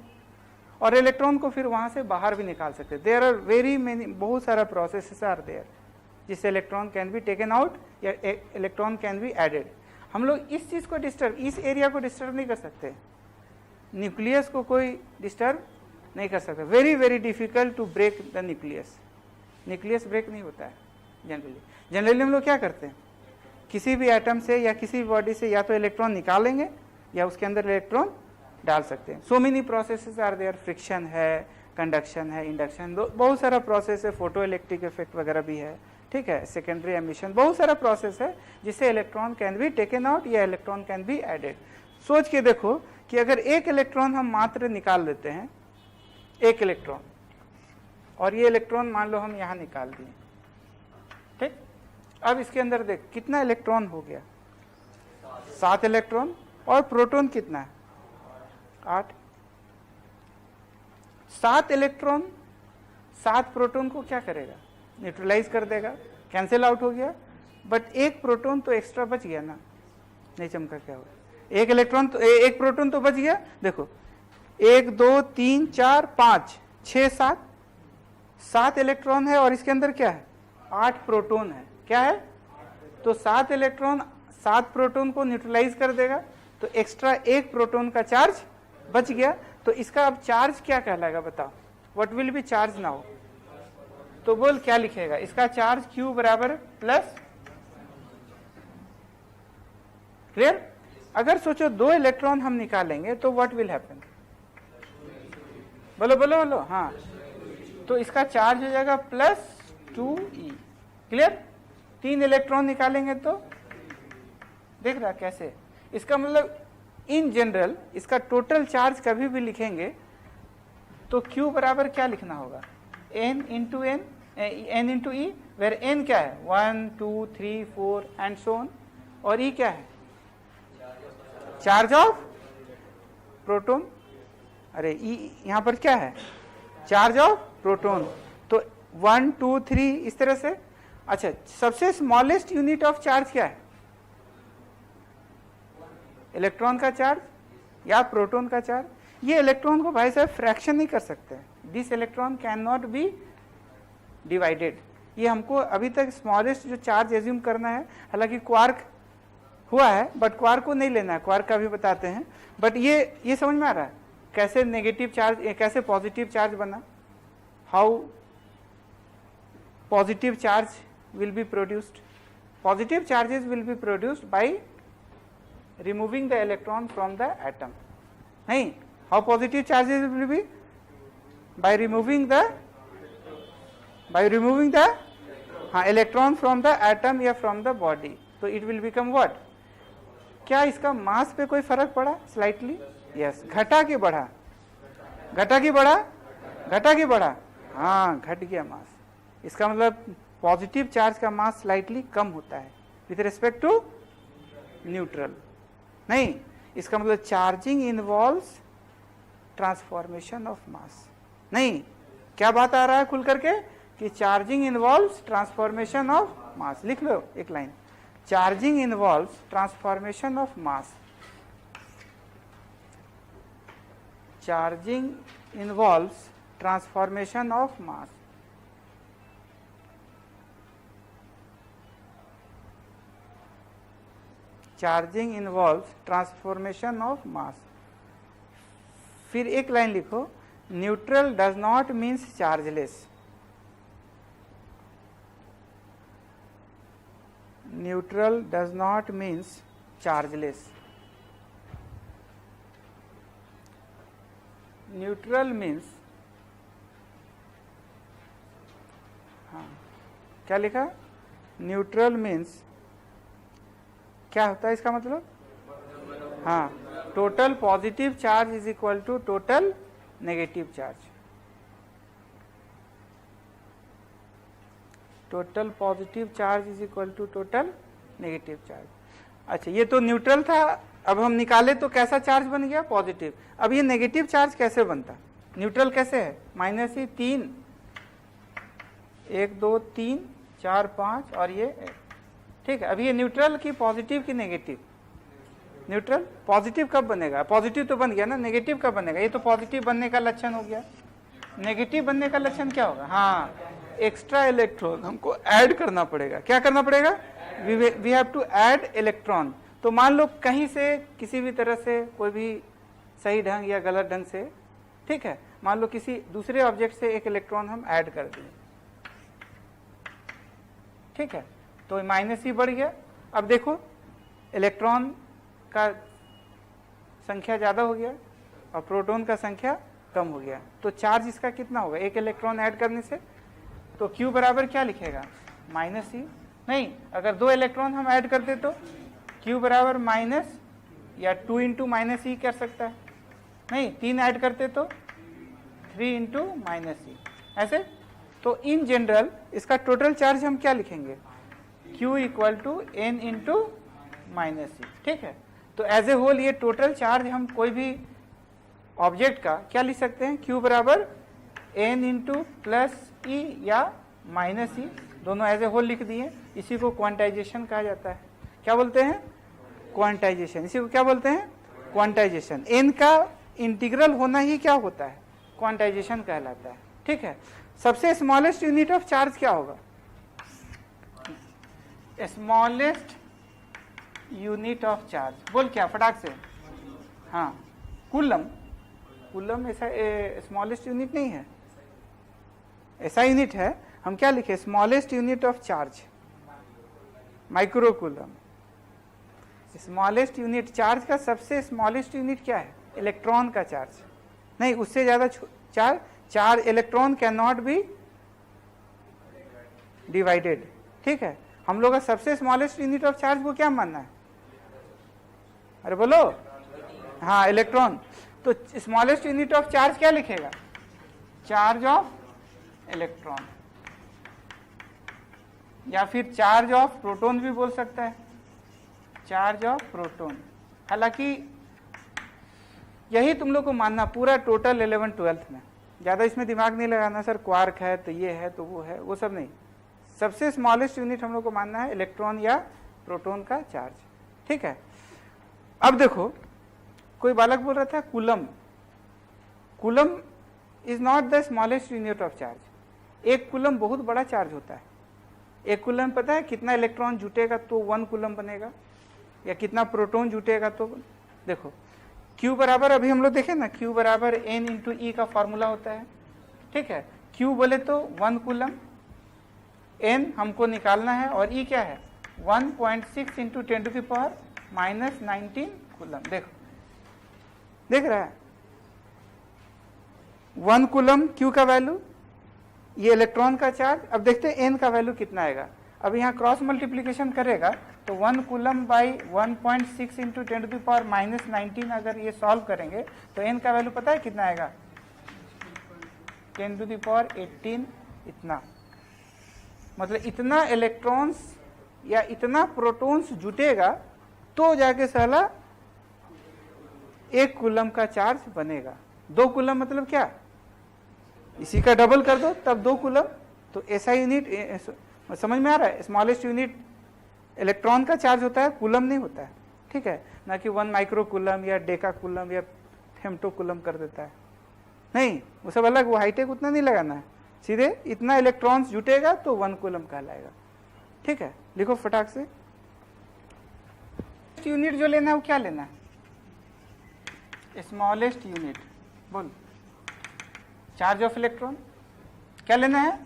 [SPEAKER 1] और इलेक्ट्रॉन को फिर वहां से बाहर भी निकाल सकते हैं। देयर आर वेरी मेनी, बहुत सारा प्रोसेसेस आर देयर जिससे electron can be taken out या इलेक्ट्रॉन कैन बी एडेड। हम लोग इस चीज को डिस्टर्ब, इस एरिया को डिस्टर्ब नहीं कर सकते, न्यूक्लियस को कोई डिस्टर्ब नहीं कर सकता। Very very difficult to break the nucleus, nucleus break नहीं होता है जनरली हम लोग क्या करते हैं, किसी भी एटम से या किसी भी बॉडी से या तो इलेक्ट्रॉन निकालेंगे या उसके अंदर इलेक्ट्रॉन डाल सकते हैं। So many processes are there, friction है, कंडक्शन है, इंडक्शन, बहुत सारा प्रोसेस है, फोटो इलेक्ट्रिक इफेक्ट वगैरह भी है, ठीक है, सेकेंडरी एमिशन, बहुत सारा प्रोसेस है जिससे electron can be taken out या इलेक्ट्रॉन कैन बी एडेड। सोच के देखो कि अगर एक इलेक्ट्रॉन हम मात्र निकाल देते हैं, एक इलेक्ट्रॉन, और ये इलेक्ट्रॉन मान लो हम यहां निकाल दिए, ठीक। अब इसके अंदर देख कितना इलेक्ट्रॉन हो गया, 7 इलेक्ट्रॉन, और प्रोटॉन कितना है 8। 7 इलेक्ट्रॉन 7 प्रोटॉन को क्या करेगा, न्यूट्रलाइज कर देगा, कैंसिल आउट हो गया, बट एक प्रोटॉन तो एक्स्ट्रा बच गया ना, नहीं चमका क्या हुआ, एक इलेक्ट्रॉन तो एक प्रोटॉन तो बच गया। देखो 1 2 3 4 5 6 7 इलेक्ट्रॉन है और इसके अंदर क्या है 8 प्रोटॉन है, क्या है, तो 7 इलेक्ट्रॉन 7 प्रोटॉन को न्यूट्रलाइज कर देगा, तो एक्स्ट्रा एक प्रोटॉन का चार्ज बच गया। तो इसका अब चार्ज क्या कहलाएगा बताओ, what will be charge now? तो बोल क्या लिखेगा, इसका चार्ज Q बराबर प्लस, क्लियर? अगर सोचो 2 इलेक्ट्रॉन हम निकालेंगे तो व्हाट विल हैपन, बोलो बोलो बोलो, हाँ, तो इसका चार्ज हो जाएगा +2e, क्लियर? 3 इलेक्ट्रॉन निकालेंगे तो देख रहा कैसे, इसका मतलब इन जनरल इसका टोटल चार्ज कभी भी लिखेंगे तो Q बराबर क्या लिखना होगा, n into e, where n क्या है 1 2 3 4 एंड सो ऑन, और e क्या है चार्ज ऑफ प्रोटॉन, अरे e यहां पर क्या है चार्ज ऑफ प्रोटॉन, तो 1 2 3 इस तरह से। अच्छा, सबसे स्मॉलेस्ट यूनिट ऑफ चार्ज क्या है, इलेक्ट्रॉन का चार्ज या प्रोटॉन का चार्ज? ये इलेक्ट्रॉन को भाई साहब फ्रैक्शन नहीं कर सकते, this electron can not B divided, ये हमको अभी तक स्मॉलेस्ट जो चार्ज एज्यूम करना है, हालांकि क्वार्क हुआ है बट क्वार्क को नहीं लेना है, क्वार्क का भी बताते हैं, बट ये समझ में आ रहा है कैसे नेगेटिव चार्ज, कैसे पॉजिटिव चार्ज बना, how positive charge will be produced, positive charges will be produced by removing the electron from the atom, नहीं, how positive charges will be by removing the हाँ electron from the atom या from the body, तो it will become what? क्या इसका मास पे कोई फर्क पड़ा स्लाइटली? यस, घटा कि बढ़ा, घटा कि बढ़ा, घटा कि बढ़ा, हाँ घट गया मास, इसका मतलब पॉजिटिव चार्ज का मास स्लाइटली कम होता है विथ रिस्पेक्ट टू न्यूट्रल, नहीं, इसका मतलब charging involves transformation of mass, नहीं, क्या बात आ रहा है खुल करके कि चार्जिंग इन्वॉल्व्स ट्रांसफॉर्मेशन ऑफ मास, लिख लो एक line, charging involves transformation of mass, charging involves transformation of mass, charging involves transformation of मास। फिर एक लाइन लिखो, neutral does not means chargeless, neutral does not means chargeless, neutral means, हाँ क्या लिखा, न्यूट्रल मीन्स क्या होता है इसका मतलब, हाँ, total positive charge is equal to total negative charge, total positive charge is equal to total negative charge. अच्छा, ये तो न्यूट्रल था, अब हम निकाले तो कैसा चार्ज बन गया, पॉजिटिव। अब ये नेगेटिव चार्ज कैसे बनता, न्यूट्रल कैसे है, -3, 1 2 3 4 5 और ये, ठीक है। अब ये न्यूट्रल की पॉजिटिव की नेगेटिव, न्यूट्रल पॉजिटिव कब बनेगा, पॉजिटिव तो बन गया ना, नेगेटिव कब बनेगा, ये तो पॉजिटिव बनने का लक्षण हो गया, नेगेटिव बनने का लक्षण क्या होगा, हाँ, एक्स्ट्रा इलेक्ट्रॉन हमको ऐड करना पड़ेगा, क्या करना पड़ेगा, we have to add electron. तो मान लो कहीं से किसी भी तरह से कोई भी सही ढंग या गलत ढंग से, ठीक है, मान लो किसी दूसरे ऑब्जेक्ट से एक इलेक्ट्रॉन हम ऐड कर दें, ठीक है, तो -e बढ़ गया। अब देखो इलेक्ट्रॉन का संख्या ज्यादा हो गया और प्रोटॉन का संख्या कम हो गया, तो चार्ज इसका कितना होगा, एक इलेक्ट्रॉन ऐड करने से, तो Q बराबर क्या लिखेगा, -e, नहीं, अगर 2 इलेक्ट्रॉन हम ऐड करते तो Q बराबर माइनस या 2 इंटू -e कर सकता है, नहीं, 3 ऐड करते तो 3 इंटू -e, ऐसे। तो इन जनरल इसका टोटल चार्ज हम क्या लिखेंगे, Q equal to n into -e, ठीक है। तो एज ए होल ये टोटल चार्ज हम कोई भी ऑब्जेक्ट का क्या लिख सकते हैं, Q बराबर n इंटू +e या -e, दोनों एज ए होल लिख दिए। इसी को क्वांटाइजेशन कहा जाता है, क्या बोलते हैं, क्वांटाइजेशन, इसी को क्या बोलते हैं, क्वांटाइजेशन। n का इंटीग्रल होना ही क्या होता है, क्वांटाइजेशन कहलाता है, ठीक है। सबसे स्मॉलेस्ट यूनिट ऑफ चार्ज क्या होगा, स्मॉलेस्ट यूनिट ऑफ चार्ज, बोल क्या फटाक से, हाँ, कूलम, कूलम ऐसा स्मॉलेस्ट यूनिट नहीं है, ऐसा यूनिट है, हम क्या लिखे, smallest unit of charge micro coulomb. Smallest unit charge का सबसे स्मॉलेस्ट यूनिट क्या है, इलेक्ट्रॉन का चार्ज, नहीं उससे ज्यादा charge electron can not B divided. ठीक है, हम लोग का सबसे स्मॉलेस्ट यूनिट ऑफ चार्ज को क्या मानना है, अरे बोलो, हाँ इलेक्ट्रॉन। तो स्मॉलेस्ट यूनिट ऑफ चार्ज क्या लिखेगा, चार्ज ऑफ इलेक्ट्रॉन, या फिर चार्ज ऑफ प्रोटॉन भी बोल सकता है, चार्ज ऑफ प्रोटॉन। हालांकि यही तुम लोग को मानना पूरा टोटल 11 12th में, ज्यादा इसमें दिमाग नहीं लगाना सर क्वार्क है तो ये है तो वो है, वो सब नहीं। सबसे स्मॉलेस्ट यूनिट हम लोग को मानना है इलेक्ट्रॉन या प्रोटॉन का चार्ज। ठीक है, अब देखो कोई बालक बोल रहा था coulomb, coulomb is not the smallest unit of charge. एक कूलम बहुत बड़ा चार्ज होता है, एक कूलम पता है कितना इलेक्ट्रॉन जुटेगा तो 1 कूलम बनेगा, या कितना प्रोटॉन जुटेगा तो देखो Q बराबर, अभी हम लोग देखें ना, Q बराबर N इंटू E का फॉर्मूला होता है। ठीक है, Q बोले तो 1 कूलम, N हमको निकालना है और E क्या है 1.6 इंटू 10⁻⁻19 कूलम। देखो देख रहा है 1 कूलम Q का वैल्यू, ये इलेक्ट्रॉन का चार्ज। अब देखते हैं N का वैल्यू कितना आएगा। अब यहाँ क्रॉस मल्टीप्लीकेशन करेगा तो 1 कूलम बाई 1.6 इंटू 10⁻⁻19 अगर ये सॉल्व करेंगे तो N का वैल्यू पता है कितना आएगा, 10⁻18 इतना। मतलब इतना इलेक्ट्रॉन्स या इतना प्रोटॉन्स जुटेगा तो जाके साला 1 कूलम का चार्ज बनेगा। 2 कूलम मतलब क्या, इसी का डबल कर दो तब 2 कूलम। तो ऐसा यूनिट समझ में आ रहा है, स्मॉलेस्ट यूनिट इलेक्ट्रॉन का चार्ज होता है, कूलम नहीं होता है। ठीक है, ना कि 1 माइक्रो कूलम या डेका कूलम या फेम्टो कूलम कर देता है, नहीं वो सब अलग, वो हाईटेक उतना नहीं लगाना है, सीधे इतना इलेक्ट्रॉन्स जुटेगा तो 1 कूलम कहलाएगा। ठीक है, लिखो फटाक से। यूनिट जो लेना है वो क्या लेना है, स्मॉलेस्ट यूनिट, बोल, चार्ज ऑफ इलेक्ट्रॉन। क्या लेना है,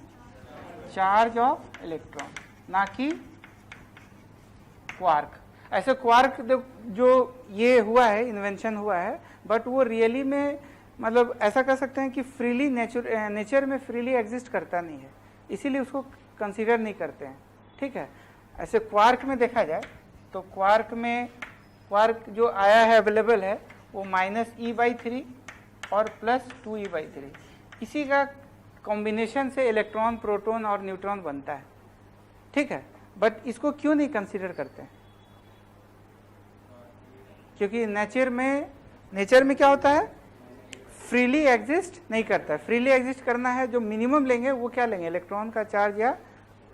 [SPEAKER 1] चार्ज ऑफ इलेक्ट्रॉन, ना कि क्वार्क। ऐसे क्वार्क जो ये हुआ है, इन्वेंशन हुआ है, बट वो रियली में मतलब ऐसा कर सकते हैं कि फ्रीली नेचर में फ्रीली एग्जिस्ट करता नहीं है, इसीलिए उसको कंसीडर नहीं करते हैं। ठीक है, ऐसे क्वार्क में देखा जाए तो क्वार्क में क्वार्क जो आया है अवेलेबल है वो -e/3 और +2e/3, इसी का कॉम्बिनेशन से इलेक्ट्रॉन प्रोटॉन और न्यूट्रॉन बनता है। ठीक है, बट इसको क्यों नहीं कंसीडर करते हैं, क्योंकि नेचर में क्या होता है, फ्रीली एग्जिस्ट नहीं करता है। फ्रीली एग्जिस्ट करना है जो मिनिमम लेंगे वो क्या लेंगे, इलेक्ट्रॉन का चार्ज या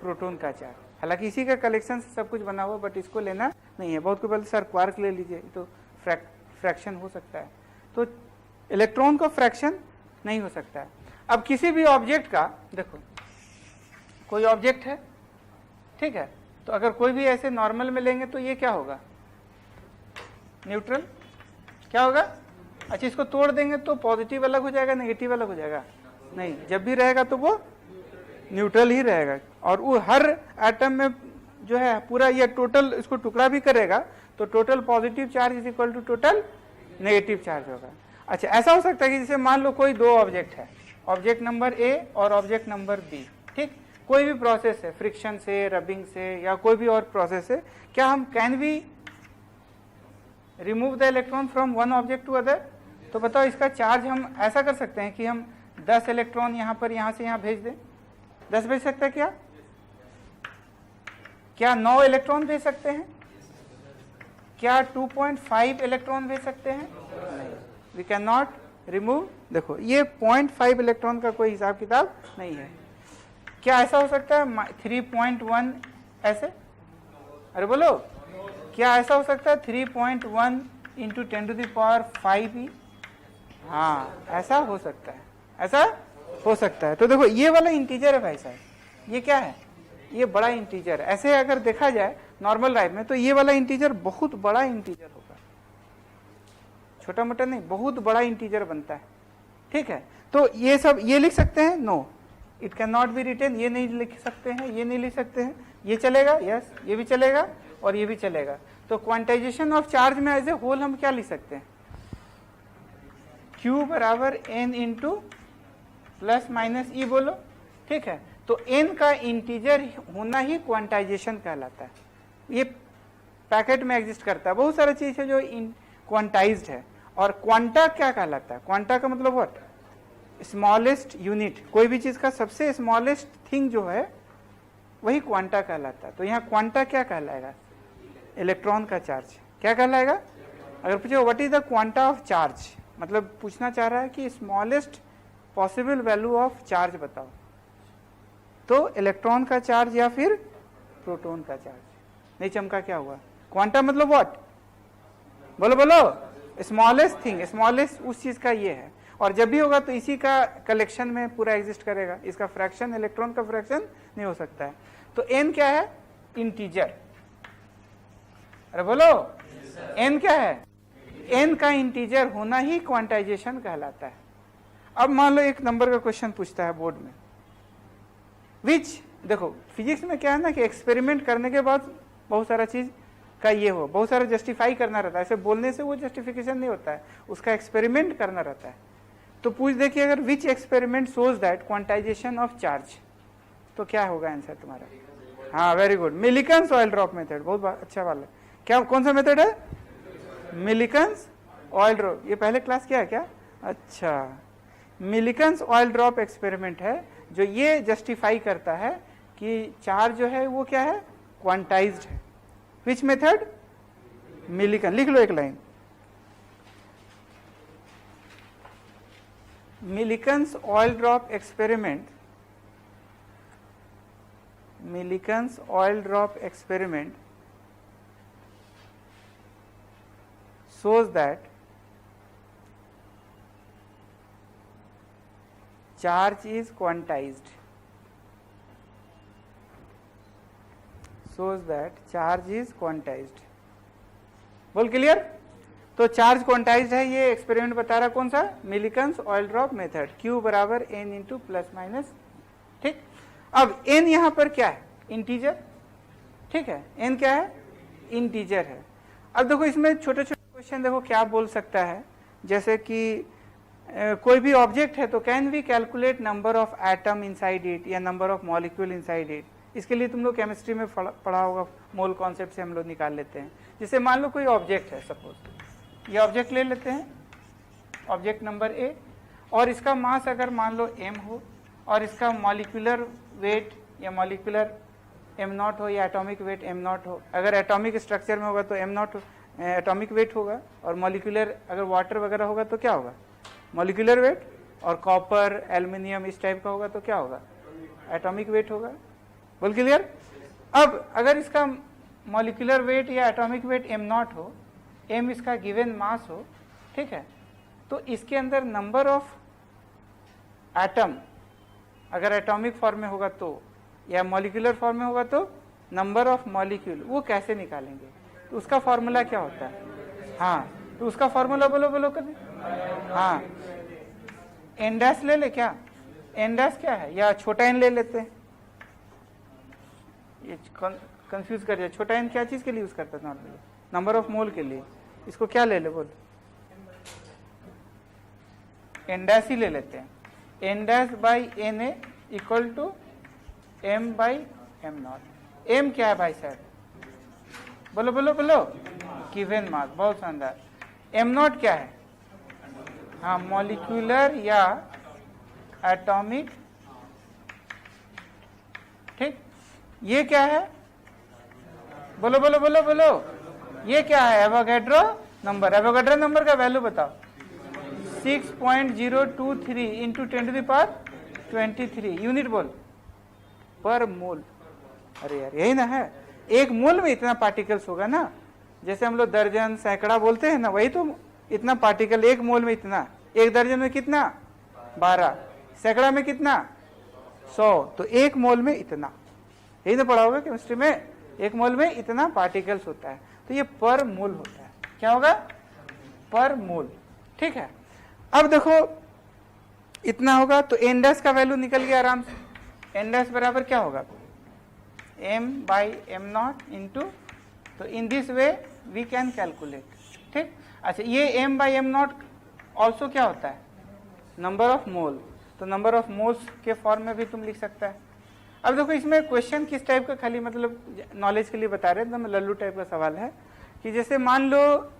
[SPEAKER 1] प्रोटॉन का चार्ज। हालांकि इसी का कलेक्शन से सब कुछ बना हुआ, बट इसको लेना नहीं है। बहुत को बोलते सर क्वार्क ले लीजिए, तो फ्रैक्शन हो सकता है, तो इलेक्ट्रॉन का फ्रैक्शन नहीं हो सकता है। अब किसी भी ऑब्जेक्ट का देखो, कोई ऑब्जेक्ट है, ठीक है, तो अगर कोई भी ऐसे नॉर्मल में लेंगे तो ये क्या होगा, न्यूट्रल। क्या होगा, अच्छा इसको तोड़ देंगे तो पॉजिटिव अलग हो जाएगा, नेगेटिव अलग हो जाएगा, नहीं, जब भी रहेगा तो वो न्यूट्रल ही रहेगा। और वो हर एटम में जो है पूरा ये टोटल इसको टुकड़ा भी करेगा तो total positive charge is equal to total negative charge होगा। अच्छा ऐसा हो सकता है कि जैसे मान लो कोई 2 ऑब्जेक्ट है, ऑब्जेक्ट नंबर ए और ऑब्जेक्ट नंबर बी, ठीक, कोई भी प्रोसेस है, फ्रिक्शन से, रबिंग से या कोई भी और प्रोसेस है, क्या हम can we remove the electron from one object to other. तो बताओ इसका चार्ज हम ऐसा कर सकते हैं कि हम 10 इलेक्ट्रॉन यहाँ पर यहाँ से यहाँ भेज दें, 10 भेज सकते हैं क्या, क्या 9 इलेक्ट्रॉन भेज सकते हैं, क्या 2.5 इलेक्ट्रॉन भेज सकते हैं, नहीं, वी कैन नॉट रिमूव। देखो ये 0.5 इलेक्ट्रॉन का कोई हिसाब किताब नहीं है। क्या ऐसा हो सकता है 3.1 ऐसे, अरे बोलो, क्या ऐसा हो सकता है 3.1 इंटू 10⁵ हाँ ऐसा हो सकता है, ऐसा हो सकता है। तो देखो ये वाला इंटीजर है भाई साहब, ये क्या है, ये बड़ा इंटीजर है। ऐसे अगर देखा जाए नॉर्मल लाइफ में तो ये वाला इंटीजर बहुत बड़ा इंटीजर होगा, छोटा मोटा नहीं, बहुत बड़ा इंटीजर बनता है। ठीक है, तो ये सब ये लिख सकते हैं, no it can not be written, ये नहीं लिख सकते हैं, ये नहीं लिख सकते हैं, ये चलेगा, यस ये भी चलेगा और ये भी चलेगा। तो क्वांटाइजेशन ऑफ चार्ज में एज ए होल हम क्या लिख सकते हैं, Q बराबर n इंटू प्लस माइनस ई बोलो, ठीक है। तो n का इंटीजर होना ही क्वांटाइजेशन कहलाता है। ये पैकेट में एग्जिस्ट करता है, बहुत सारा चीज है जो क्वांटाइज्ड है। और क्वांटा क्या कहलाता है, क्वांटा का मतलब व्हाट, स्मॉलेस्ट यूनिट, कोई भी चीज का सबसे स्मॉलेस्ट थिंग जो है वही क्वांटा कहलाता है। तो यहाँ क्वांटा क्या कहलाएगा, इलेक्ट्रॉन का चार्ज क्या कहलाएगा। अगर पूछे what is the quanta of charge, मतलब पूछना चाह रहा है कि smallest possible value of charge बताओ, तो इलेक्ट्रॉन का चार्ज या फिर प्रोटॉन का चार्ज। नहीं चमका, क्या हुआ, क्वांटा मतलब व्हाट, बोलो बोलो, स्मॉलेस्ट थिंग, स्मॉलेस्ट उस चीज का ये है। और जब भी होगा तो इसी का कलेक्शन में पूरा एग्जिस्ट करेगा, इसका फ्रैक्शन, इलेक्ट्रॉन का फ्रैक्शन नहीं हो सकता है। तो n क्या है, इंटीजर, अरे बोलो n क्या है, n का इंटीजर होना ही क्वांटाइजेशन कहलाता है। अब मान लो एक नंबर का क्वेश्चन पूछता है बोर्ड में, विच, देखो फिजिक्स में क्या है ना कि एक्सपेरिमेंट करने के बाद बहुत सारा चीज का ये हो, बहुत सारा जस्टिफाई करना रहता है, ऐसे बोलने से वो जस्टिफिकेशन नहीं होता है, उसका एक्सपेरिमेंट करना रहता है। तो पूछ देखिए अगर which experiment shows that quantization of charge, तो क्या होगा आंसर तुम्हारा, हाँ very good, Millikan's oil drop method, बहुत अच्छा वाला। क्या, कौन सा मेथड है, मिलिकन्स ऑयल ड्रॉप, ये पहले क्लास किया है क्या, अच्छा, मिलिकन्स ऑयल ड्रॉप एक्सपेरिमेंट है जो ये जस्टिफाई करता है कि चार्ज जो है वो क्या है, क्वांटाइज्ड है। विच मेथड, मिलिकन, लिख लो एक line, Millikan's oil drop experiment, Millikan's oil drop experiment shows that charge is quantized, shows that charge is quantized। बोल क्लियर। तो चार्ज क्वांटाइज्ड है, ये एक्सपेरिमेंट बता रहा कौन सा, Millikan's oil drop method, Q बराबर n इंटू प्लस माइनस, ठीक। अब n यहाँ पर क्या है, इंटीजर, ठीक है, n क्या है, इंटीजर है। अब देखो इसमें छोटे छोटे क्वेश्चन देखो क्या बोल सकता है, जैसे कि कोई भी ऑब्जेक्ट है तो can we calculate number of atom inside it या number of molecule inside it. इसके लिए तुम लोग केमिस्ट्री में पढ़ा होगा, मोल कॉन्सेप्ट से हम लोग निकाल लेते हैं। जैसे मान लो कोई ऑब्जेक्ट है, सपोज ये ऑब्जेक्ट ले लेते हैं, ऑब्जेक्ट नंबर ए, और इसका मास अगर मान लो m हो और इसका मॉलिक्यूलर वेट या मॉलिक्यूलर m0 हो या एटॉमिक वेट m0 हो। अगर एटॉमिक स्ट्रक्चर में होगा तो m0 एटॉमिक वेट होगा, और मॉलिक्यूलर अगर वाटर वगैरह होगा तो क्या होगा, मॉलिक्यूलर वेट, और कॉपर एल्युमिनियम इस टाइप का होगा तो क्या होगा, एटॉमिक वेट होगा। बोल क्लियर। अब अगर इसका मॉलिक्यूलर वेट या एटॉमिक वेट m0 हो, m इसका गिवन मास हो, ठीक है, तो इसके अंदर नंबर ऑफ एटम अगर एटॉमिक फॉर्म में होगा तो, या मॉलिक्यूलर फॉर्म में होगा तो नंबर ऑफ मॉलिक्यूल, वो कैसे निकालेंगे, तो उसका फॉर्मूला क्या होता है, हाँ तो उसका फॉर्मूला बोलो बोलो कर, हाँ n डैश ले ले, क्या n डैश क्या है, या छोटा n ले लेते हैं, ये कंफ्यूज कर जाए। छोटा n क्या चीज के लिए यूज करता है नॉर्मली, नंबर ऑफ मोल के लिए, इसको क्या ले ले बोल, n डैश ही ले लेते हैं, n dash by N A equal to m by m0। m क्या है भाई साहब, बोलो बोलो बोलो, गिवन मास, बहुत शानदार। m0 क्या है, हाँ मॉलिक्यूलर या एटॉमिक, ठीक। ये क्या है, बोलो बोलो बोलो बोलो, ये क्या है, एवोगैड्रो नंबर। एवोगैड्रो नंबर का वैल्यू बताओ, 6.023 इंटू 10⁻23 यूनिट बोल पर मोल। अरे यार यही ना है, एक मोल में इतना पार्टिकल्स होगा ना, जैसे हम लोग दर्जन सैकड़ा बोलते हैं ना, वही तो इतना पार्टिकल, एक मोल में इतना, एक दर्जन में कितना 12, सैकड़ा में कितना 100, तो एक मोल में इतना, यही तो पढ़ा होगा केमिस्ट्री में, एक मोल में इतना पार्टिकल्स होता है, तो ये पर मोल होता है, क्या होगा, पर मोल, ठीक है। अब देखो इतना होगा तो एन डैश का वैल्यू निकल गया आराम से। एन डैश बराबर क्या होगा, m by am not into, तो in this way we can calculate. ठीक, अच्छा ये m by M naught also क्या होता है, नंबर ऑफ मोल, तो नंबर ऑफ मोल्स के फॉर्म में भी तुम लिख सकता है। अब देखो इसमें क्वेश्चन किस टाइप का, खाली मतलब नॉलेज के लिए बता रहे हैं, एकदम लल्लू टाइप का सवाल है कि जैसे मान लो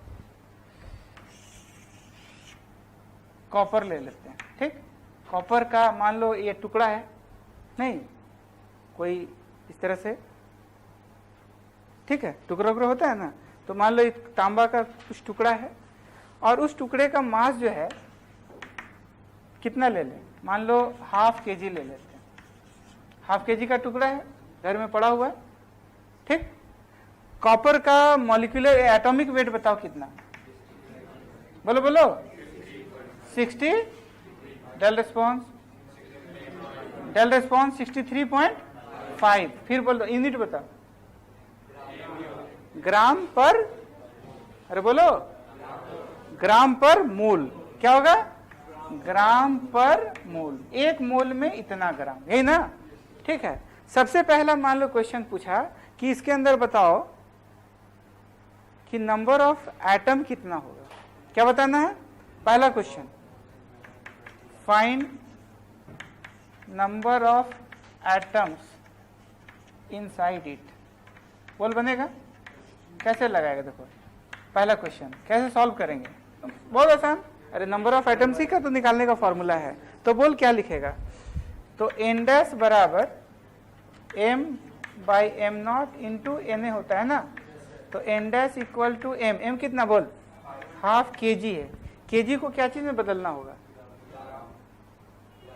[SPEAKER 1] कॉपर ले लेते हैं। ठीक, कॉपर का मान लो ये टुकड़ा है, नहीं कोई इस तरह से, ठीक है, टुकड़ा टुकड़ा होता है ना, तो मान लो एक तांबा का कुछ टुकड़ा है और उस टुकड़े का मास जो है कितना ले लें, मान लो ½ kg ले लेते हैं। ½ kg का टुकड़ा है, घर में पड़ा हुआ है। ठीक, कॉपर का मॉलिक्यूलर एटॉमिक वेट बताओ कितना, बोलो बोलो 60, डेल रिस्पॉन्स 63.5, फिर बोलो यूनिट बताओ, ग्राम पर, अरे बोलो ग्राम पर मोल, क्या होगा, ग्राम पर मोल, एक मोल में इतना ग्राम, यही ना। ठीक है, सबसे पहला मान लो क्वेश्चन पूछा कि इसके अंदर बताओ कि नंबर ऑफ एटम कितना होगा, क्या बताना है, पहला question, find number of atoms inside it, बोल बनेगा, कैसे लगाएगा, देखो पहला क्वेश्चन कैसे सॉल्व करेंगे, बहुत आसान, अरे नंबर ऑफ एटम्स ही का तो निकालने का फॉर्मूला है, तो बोल क्या लिखेगा, तो एन डैश बराबर m by am not into N होता है ना, तो N dash equal to m कितना बोल, ½ kg है, kg को क्या चीज में बदलना होगा,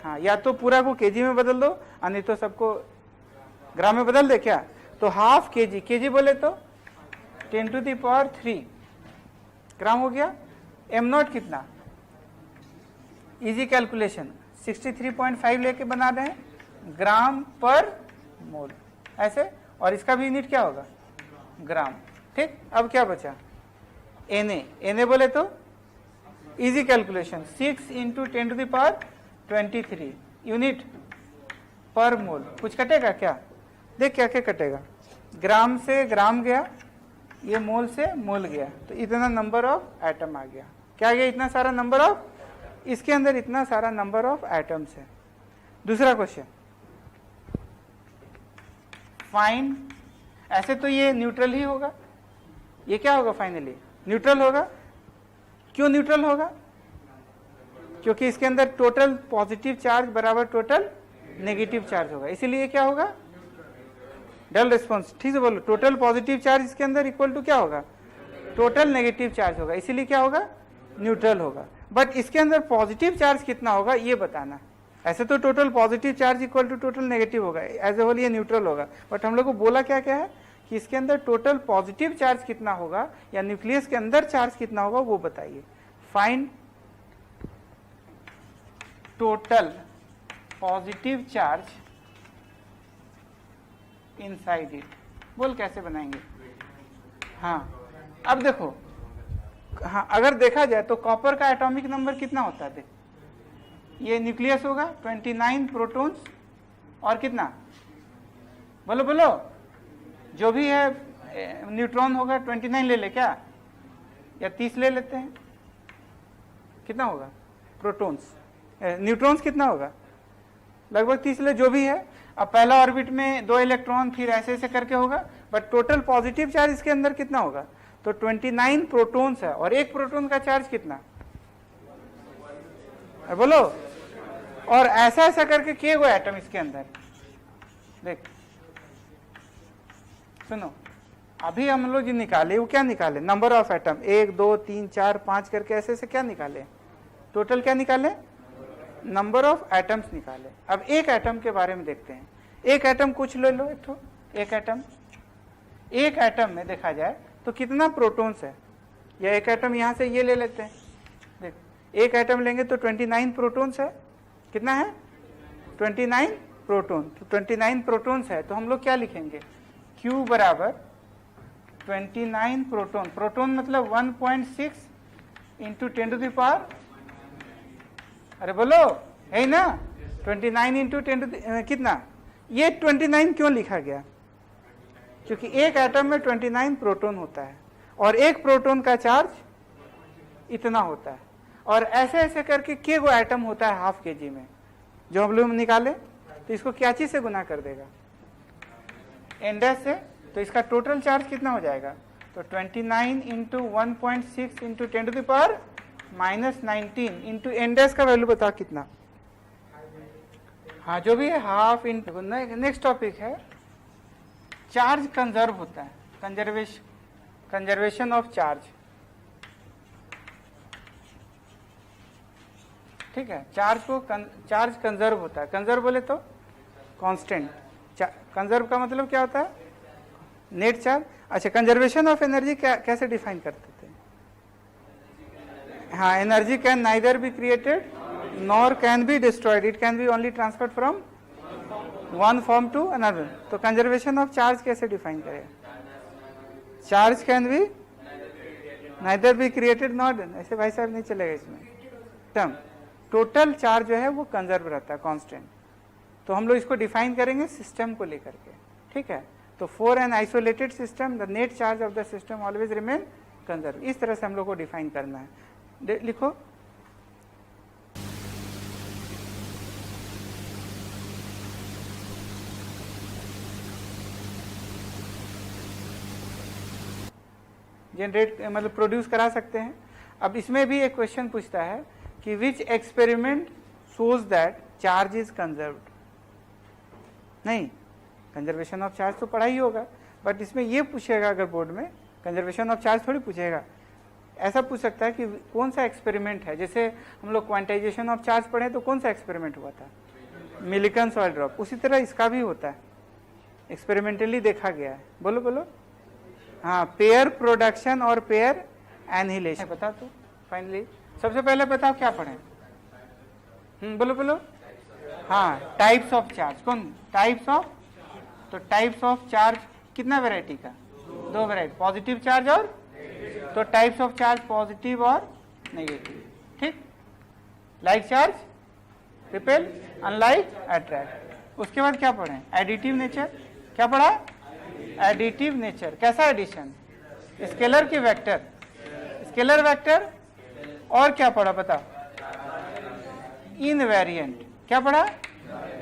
[SPEAKER 1] हाँ या तो पूरा को kg में बदल दो और नहीं तो सबको ग्राम में बदल दे क्या, तो ½ kg, kg बोले तो 10⁻³ ग्राम हो गया। एम नॉट कितना, इजी कैलकुलेशन 63.5 लेके बना रहे हैं, ग्राम पर मोल ऐसे, और इसका भी यूनिट क्या होगा, ग्राम। ठीक, अब क्या बचा, Na बोले तो इजी कैलकुलेशन 6 × 10⁻23 यूनिट पर मोल, कुछ कटेगा क्या, देख क्या क्या कटेगा, ग्राम से ग्राम गया, ये मोल से मोल गया, तो इतना नंबर ऑफ एटम आ गया, क्या गया, इतना सारा नंबर ऑफ, इसके अंदर इतना सारा नंबर ऑफ एटम्स है। दूसरा क्वेश्चन, फाइंड, ऐसे तो ये न्यूट्रल ही होगा, ये क्या होगा फाइनली, न्यूट्रल होगा, क्यों न्यूट्रल होगा, क्योंकि इसके अंदर टोटल पॉजिटिव चार्ज बराबर टोटल नेगेटिव चार्ज होगा, इसीलिए क्या होगा, डेल रिस्पॉन्स, ठीक से बोलो, टोटल पॉजिटिव चार्ज इसके अंदर इक्वल टू क्या होगा, टोटल नेगेटिव चार्ज होगा, इसीलिए क्या होगा, न्यूट्रल होगा। बट इसके अंदर पॉजिटिव चार्ज कितना होगा ये बताना, ऐसे तो total positive charge equal to total negative होगा, एज ए होल ये न्यूट्रल होगा, बट हम लोग को बोला क्या क्या है कि इसके अंदर टोटल पॉजिटिव चार्ज कितना होगा या न्यूक्लियस के अंदर चार्ज कितना होगा वो बताइए। Find total positive charge inside it, बोल कैसे बनाएंगे। हाँ अब देखो, हाँ अगर देखा जाए तो कॉपर का एटॉमिक नंबर कितना होता है, देख ये न्यूक्लियस होगा 29 प्रोटॉन्स और कितना, बोलो बोलो, जो भी है न्यूट्रॉन होगा 29 ले ले क्या, या 30 ले लेते हैं, कितना होगा प्रोटॉन्स, न्यूट्रॉन्स कितना होगा, लगभग 30 ले, जो भी है। अब पहला ऑर्बिट में 2 इलेक्ट्रॉन, फिर ऐसे ऐसे करके होगा, बट टोटल पॉजिटिव चार्ज इसके अंदर कितना होगा, तो 29 प्रोटॉन्स है, और एक प्रोटॉन का चार्ज कितना, बोलो, और ऐसा ऐसा करके किए गए एटम इसके अंदर, देख सुनो, अभी हम लोग जो निकाले वो क्या निकाले, नंबर ऑफ एटम 1 2 3 4 5 करके ऐसे ऐसे क्या निकाले, टोटल क्या निकाले, नंबर ऑफ एटम्स निकाले। अब एक एटम के बारे में देखते हैं, एक एटम कुछ ले लो, एक एटम में देखा जाए तो कितना प्रोटॉन्स है, या एक एटम यहां से ये ले लेते हैं, देख एक एटम लेंगे तो 29 प्रोटॉन्स है, कितना है 29 प्रोटॉन, तो 29 प्रोटॉन्स है, तो हम लोग क्या लिखेंगे, Q बराबर 29 प्रोटॉन, प्रोटॉन मतलब 1.6 × 10⁻, अरे बोलो है ना, 29 इंटू 10 कितना, ये 29 क्यों लिखा गया, क्योंकि एक एटम में 29 प्रोटॉन होता है और एक प्रोटॉन का चार्ज इतना होता है, और ऐसे ऐसे करके के गो एटम होता है हाफ kg में, जो हम लोग निकाले, तो इसको क्या चीज से गुना कर देगा, n डैश से, तो इसका टोटल चार्ज कितना हो जाएगा, तो 29 into 1.6 into 10⁻⁻19 into n dash का वैल्यू बताओ कितना, हाँ जो भी है हाफ इंटू। नेक्स्ट टॉपिक है चार्ज कंजर्व होता है, कंजर्वेशन ऑफ चार्ज, ठीक है, चार्ज कंजर्व होता है, कंजर्व बोले तो कांस्टेंट, कंजर्व का मतलब क्या होता है, नेट चार्ज। अच्छा, कंजर्वेशन ऑफ एनर्जी कैसे डिफाइन करते थे, हाँ, energy can neither be created nor can be destroyed, it can be only transferred from one form to another. तो कंजर्वेशन ऑफ चार्ज कैसे डिफाइन करें, charge can be neither be created not, ऐसे भाई साहब नहीं चलेगा इसमें, टोटल चार्ज जो है वो कंजर्व रहता है, कांस्टेंट। तो हम लोग इसको डिफाइन करेंगे सिस्टम को लेकर के, ठीक है। तो for an isolated system the net charge of the system always remain conserve, इस तरह से हम लोग को डिफाइन करना है। लिखो, जनरेट मतलब प्रोड्यूस करा सकते हैं। अब इसमें भी एक क्वेश्चन पूछता है कि which experiment shows that charge is conserved, नहीं, कंजर्वेशन ऑफ चार्ज तो पढ़ा ही होगा, बट इसमें ये पूछेगा अगर बोर्ड में, कंजर्वेशन ऑफ चार्ज थोड़ी पूछेगा, ऐसा पूछ सकता है कि कौन सा एक्सपेरिमेंट है, जैसे हम लोग क्वांटाइजेशन ऑफ चार्ज पढ़े तो कौन सा एक्सपेरिमेंट हुआ था, मिलिकन ऑयल ड्रॉप, उसी तरह इसका भी होता है, एक्सपेरिमेंटली देखा गया है। बोलो बोलो, हाँ, पेयर प्रोडक्शन और पेयर एनिहिलेशन, बता तू फाइनली, सबसे पहले बताओ क्या पढ़े, बोलो बोलो, हाँ, टाइप्स ऑफ चार्ज, कौन टाइप्स ऑफ, तो टाइप्स ऑफ चार्ज कितना वैरायटी का, दो वैरायटी, पॉजिटिव चार्ज और, तो टाइप्स ऑफ चार्ज पॉजिटिव और नेगेटिव, ठीक, like charge repel, unlike attract. उसके बाद क्या पढ़े, एडिटिव नेचर, क्या पढ़ा, एडिटिव नेचर, कैसा एडिशन, स्केलर की वेक्टर, स्केलर वेक्टर, और क्या पढ़ा बता, इनवेरिएंट, क्या पढ़ा,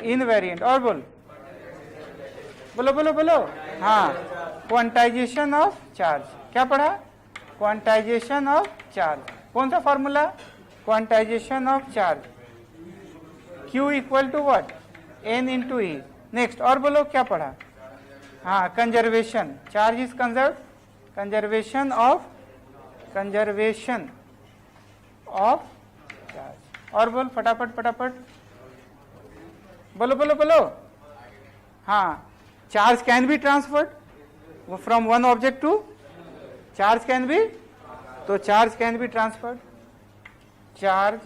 [SPEAKER 1] इनवेरिएंट, और बोलो बोलो बोलो, हाँ, क्वांटाइजेशन ऑफ चार्ज, क्या पढ़ा, क्वांटाइजेशन ऑफ चार्ज, कौन सा formula, quantization of charge, Q equal to what, N into E। Next, और बोलो क्या पढ़ा, हाँ, conservation, charge is conserve, conservation of charge, और बोल फटाफट फटाफट, बोलो बोलो बोलो, हाँ, charge can be transferred from one object to, charge can be, तो charge can be transferred, charge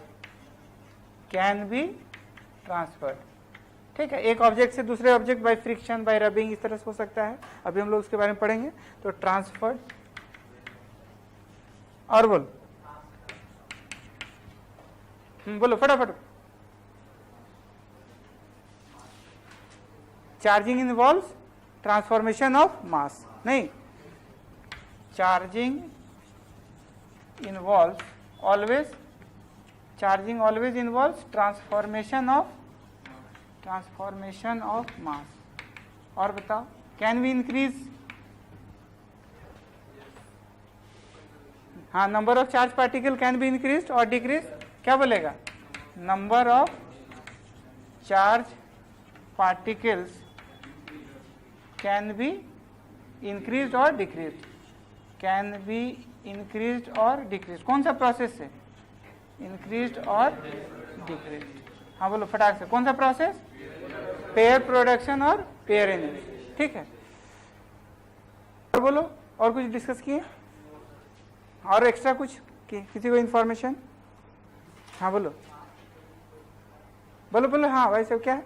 [SPEAKER 1] can be transferred, ठीक है, एक ऑब्जेक्ट से दूसरे object by friction, by rubbing, इस तरह से हो सकता है, अभी हम लोग उसके बारे में पढ़ेंगे। तो ट्रांसफर्ड, और बोलो फटाफट, charging involves transformation of mass, नहीं, charging involves always, charging always involves transformation of mass, और बताओ, कैन वी इंक्रीज, हाँ, number of charge particle can be increase और डिक्रीज, क्या बोलेगा, number of charge particles can be increase और डिक्रीज, कैन बी इंक्रीज और डिक्रीज, कौन सा प्रोसेस से, इंक्रीज और डिक्रीज, हाँ बोलो फटाक से, कौन सा प्रोसेस, पेयर प्रोडक्शन और पेयर एनर्जी, ठीक है, और बोलो, और कुछ डिस्कस किए, और एक्स्ट्रा कुछ किसी को इंफॉर्मेशन, हाँ बोलो बोलो बोलो, हाँ भाई साहब क्या है,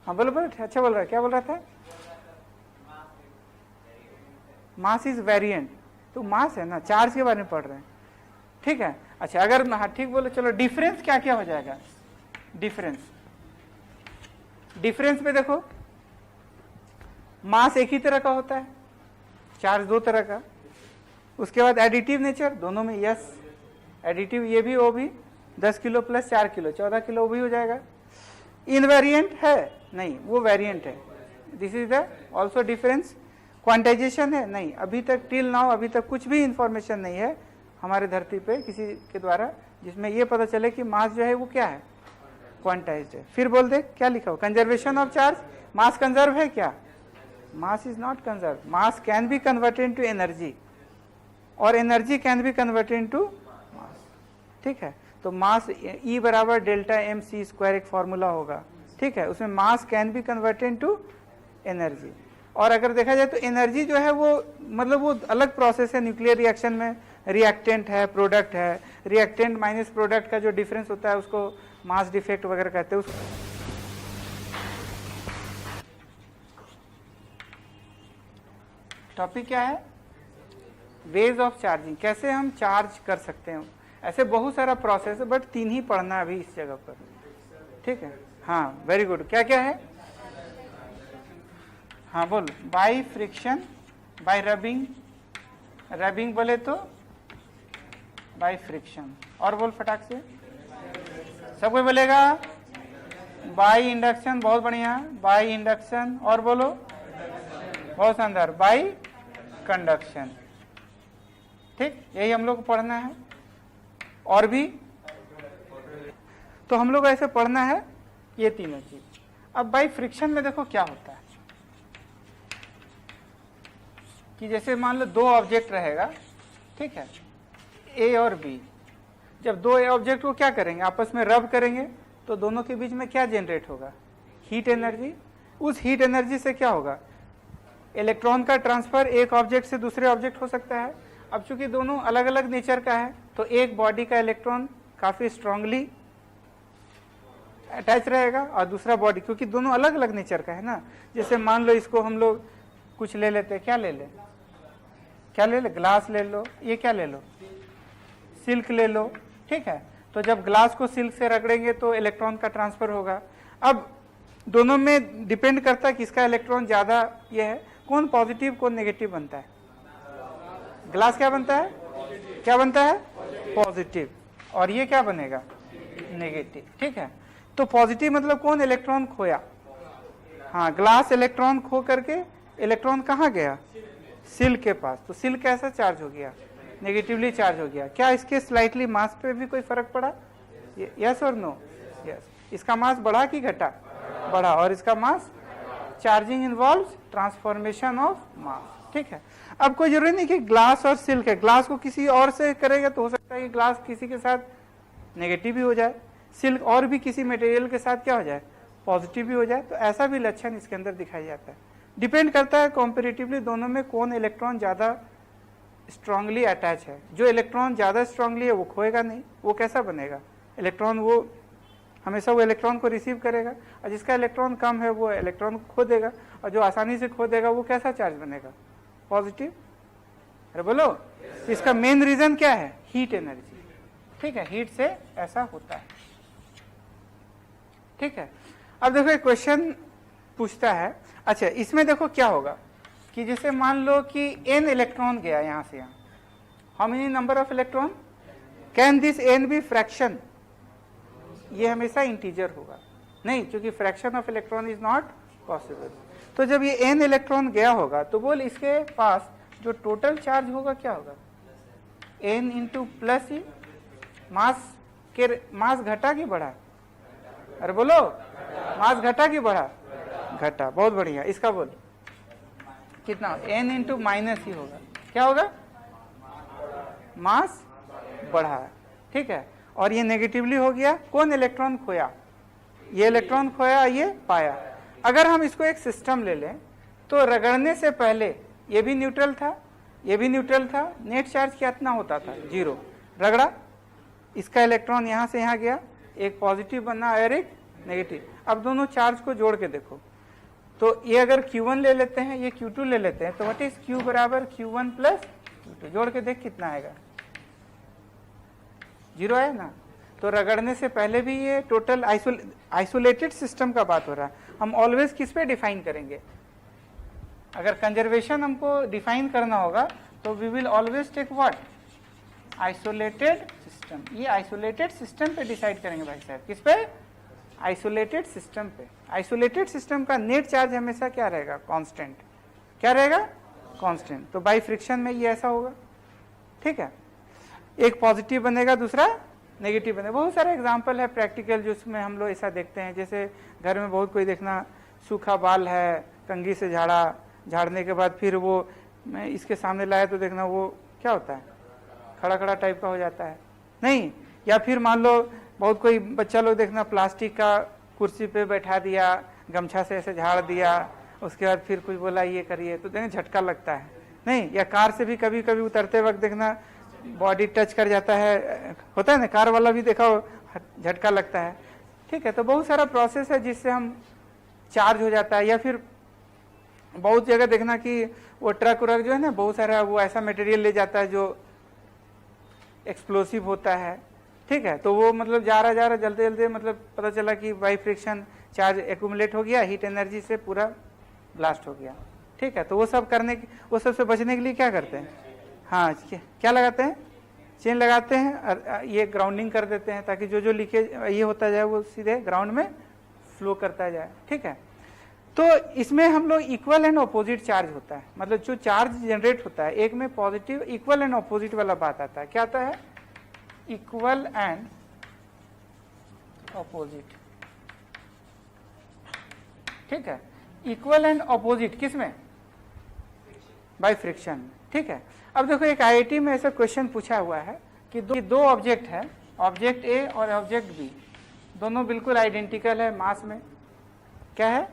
[SPEAKER 1] हाँ बोलो बोलो, अच्छा बोल रहा है, क्या बोल रहा था, मास इज वेरिएंट, तो मास है ना, चार्ज के बारे में पढ़ रहे हैं, ठीक है। अच्छा अगर हाँ ठीक बोलो, चलो डिफरेंस क्या क्या हो जाएगा, डिफरेंस में देखो मास एक ही तरह का होता है, चार्ज दो तरह का। उसके बाद एडिटिव नेचर, दोनों में यस एडिटिव, ये भी वो भी 10 किलो प्लस 4 किलो 14 किलो वो भी हो जाएगा। इनवेरिएंट है नहीं, वो वेरिएंट है, this is the also difference. Quantization है नहीं, अभी तक टिल नाउ अभी तक कुछ भी इंफॉर्मेशन नहीं है हमारे धरती पे किसी के द्वारा जिसमें ये पता चले कि मास जो है वो क्या है, क्वांटाइज्ड है। फिर बोल दे क्या लिखा हो, conservation of charge, mass conserve है क्या, mass is not conserve, mass can be converted into energy और energy can be converted into mass, ठीक है। तो मास E बराबर डेल्टा एम सी स्क्वायर एक फॉर्मूला होगा, ठीक है, उसमें mass can be converted into energy. और अगर देखा जाए तो एनर्जी जो है वो मतलब वो अलग प्रोसेस है, न्यूक्लियर रिएक्शन में रिएक्टेंट है, प्रोडक्ट है, रिएक्टेंट माइनस प्रोडक्ट का जो डिफरेंस होता है उसको मास डिफेक्ट वगैरह कहते हैं। टॉपिक क्या है, वेज ऑफ चार्जिंग, कैसे हम चार्ज कर सकते हैं। ऐसे बहुत सारा प्रोसेस है बट 3 ही पढ़ना है अभी इस जगह पर, ठीक है। हाँ वेरी गुड, क्या क्या है, हाँ बोल, bye friction, by rubbing, rubbing बोले तो बाय फ्रिक्शन, और बोल फटाक से, सब कोई बोलेगा बाय इंडक्शन, बहुत बढ़िया, बाय इंडक्शन, और बोलो बहुत शानदार, बाय कंडक्शन, ठीक, यही हम लोग को पढ़ना है। और भी तो हम लोग ऐसे पढ़ना है ये तीनों चीज। अब बाय फ्रिक्शन में देखो क्या होता है कि जैसे मान लो 2 ऑब्जेक्ट रहेगा, ठीक है, ए और बी। जब 2 ऑब्जेक्ट को क्या करेंगे, आपस में रब करेंगे तो दोनों के बीच में क्या जनरेट होगा, हीट एनर्जी। उस हीट एनर्जी से क्या होगा, इलेक्ट्रॉन का ट्रांसफर एक ऑब्जेक्ट से दूसरे ऑब्जेक्ट हो सकता है। अब चूंकि दोनों अलग अलग नेचर का है तो एक बॉडी का इलेक्ट्रॉन काफी स्ट्रांगली अटैच रहेगा और दूसरा बॉडी, क्योंकि दोनों अलग अलग नेचर का है ना। जैसे मान लो इसको हम लोग कुछ ले लेते हैं, क्या ले ले, क्या ले ले, ग्लास ले लो, ये क्या ले लो, सिल्क ले लो, ठीक है। तो जब ग्लास को सिल्क से रगड़ेंगे तो इलेक्ट्रॉन का ट्रांसफर होगा। अब दोनों में डिपेंड करता है किसका इलेक्ट्रॉन ज्यादा ये है, कौन पॉजिटिव कौन नेगेटिव बनता है। ग्लास क्या बनता है, क्या बनता है, पॉजिटिव, और ये क्या बनेगा, नेगेटिव, ठीक है। तो पॉजिटिव मतलब कौन, इलेक्ट्रॉन खोया, हाँ, ग्लास इलेक्ट्रॉन खो करके इलेक्ट्रॉन कहाँ गया, सिल्क के पास, तो सिल्क कैसा चार्ज हो गया, नेगेटिवली चार्ज हो गया। क्या इसके स्लाइटली मास पे भी कोई फर्क पड़ा, यस और नो, यस। इसका मास बढ़ा कि घटा, बढ़ा, और इसका mass, charging involves transformation of mass, ठीक है। अब कोई जरूरी नहीं कि ग्लास और सिल्क है, ग्लास को किसी और से करेगा तो हो सकता है कि ग्लास किसी के साथ नेगेटिव भी हो जाए, सिल्क और भी किसी मटेरियल के साथ क्या हो जाए, पॉजिटिव भी हो जाए। तो ऐसा भी लक्षण इसके अंदर दिखाई जाता है। डिपेंड करता है कॉम्पेरेटिवली दोनों में कौन इलेक्ट्रॉन ज्यादा स्ट्रांगली अटैच है। जो इलेक्ट्रॉन ज्यादा स्ट्रांगली है वो खोएगा नहीं, वो कैसा बनेगा, इलेक्ट्रॉन वो हमेशा वो इलेक्ट्रॉन को रिसीव करेगा, और जिसका इलेक्ट्रॉन कम है वो इलेक्ट्रॉन को खो देगा, और जो आसानी से खो देगा वो कैसा चार्ज बनेगा, पॉजिटिव। अरे बोलो, इसका मेन रीजन क्या है, हीट एनर्जी, ठीक है, हीट से ऐसा होता है, ठीक है। अब देखो एक क्वेश्चन पूछता है, अच्छा इसमें देखो क्या होगा कि जैसे मान लो कि n इलेक्ट्रॉन गया यहां से यहां, how many number of electron, can this n be fraction, ये हमेशा इंटीजर होगा नहीं, क्योंकि fraction of electron is not possible. तो जब ये n इलेक्ट्रॉन गया होगा तो बोल इसके पास जो टोटल चार्ज होगा क्या होगा, n इंटू प्लस ई, मास घटा कि बढ़ा, अरे बोलो, मास घटा कि बढ़ा, घटा, बहुत बढ़िया। इसका बोल कितना, n इंटू माइनस ही होगा, क्या होगा, मास बढ़ा, ठीक है। और ये नेगेटिवली हो गया, कौन इलेक्ट्रॉन खोया, ये इलेक्ट्रॉन खोया, ये पाया। अगर हम इसको एक सिस्टम ले लें तो रगड़ने से पहले ये भी न्यूट्रल था, ये भी न्यूट्रल था, नेट चार्ज कितना होता था, 0, रगड़ा, इसका इलेक्ट्रॉन यहां से यहां गया, एक पॉजिटिव बना और एक नेगेटिव। अब दोनों चार्ज को जोड़ के देखो, तो ये अगर Q1 ले लेते हैं, ये Q2 ले लेते हैं, तो व्हाट इज Q बराबर Q1 प्लस Q2, जोड़ के देख कितना आएगा, जीरो है ना, तो रगड़ने से पहले भी ये टोटल आइसोलेटेड सिस्टम का बात हो रहा है। हम ऑलवेज किस पे डिफाइन करेंगे? अगर कंजर्वेशन हमको डिफाइन करना होगा तो we will always take what? Isolated system. ये आइसोलेटेड सिस्टम पे डिसाइड करेंगे भाई साहब, किस पे? आइसोलेटेड सिस्टम पे। आइसोलेटेड सिस्टम का नेट चार्ज हमेशा क्या रहेगा? कांस्टेंट। क्या रहेगा? कांस्टेंट। तो बाई फ्रिक्शन में ये ऐसा होगा, ठीक है। एक पॉजिटिव बनेगा, दूसरा नेगेटिव बनेगा। बहुत सारे एग्जांपल है प्रैक्टिकल जिसमें हम लोग ऐसा देखते हैं। जैसे घर में बहुत कोई देखना, सूखा बाल है, कंघी से झाड़ने के बाद फिर वो मैं इसके सामने लाया तो देखना वो क्या होता है? खड़ा खड़ा टाइप का हो जाता है, नहीं? या फिर मान लो बहुत कोई बच्चा लोग देखना प्लास्टिक का कुर्सी पे बैठा दिया, गमछा से ऐसे झाड़ दिया, उसके बाद फिर कुछ बोला ये करिए, तो देखना झटका लगता है, नहीं? या कार से भी कभी कभी उतरते वक्त देखना बॉडी टच कर जाता है, होता है ना, कार वाला भी देखा झटका लगता है, ठीक है। तो बहुत सारा प्रोसेस है जिससे हम चार्ज हो जाता है। या फिर बहुत जगह देखना कि वो ट्रक व्रक जो है ना, बहुत सारा वो ऐसा मटेरियल ले जाता है जो एक्सप्लोसिव होता है, ठीक है। तो वो मतलब जा रहा जल्दी जल्दी, मतलब पता चला कि बाई फ्रिक्शन चार्ज एक्यूमुलेट हो गया, हीट एनर्जी से पूरा ब्लास्ट हो गया, ठीक है। तो वो सब से बचने के लिए क्या करते हैं? हाँ, क्या लगाते हैं? चेन लगाते हैं, ये ग्राउंडिंग कर देते हैं ताकि जो लीकेज ये होता जाए वो सीधे ग्राउंड में फ्लो करता जाए, ठीक है। तो इसमें हम लोग इक्वल एंड ऑपोजिट चार्ज होता है, मतलब जो चार्ज जनरेट होता है एक में पॉजिटिव, इक्वल एंड ऑपोजिट वाला बात आता है। क्या आता है? इक्वल एंड ऑपोजिट, ठीक है। इक्वल एंड ऑपोजिट किसमें? बाय फ्रिक्शन, ठीक है। अब देखो एक आईआईटी में ऐसा क्वेश्चन पूछा हुआ है कि दो ऑब्जेक्ट है, ऑब्जेक्ट ए और ऑब्जेक्ट बी, दोनों बिल्कुल आइडेंटिकल है मास में। क्या है?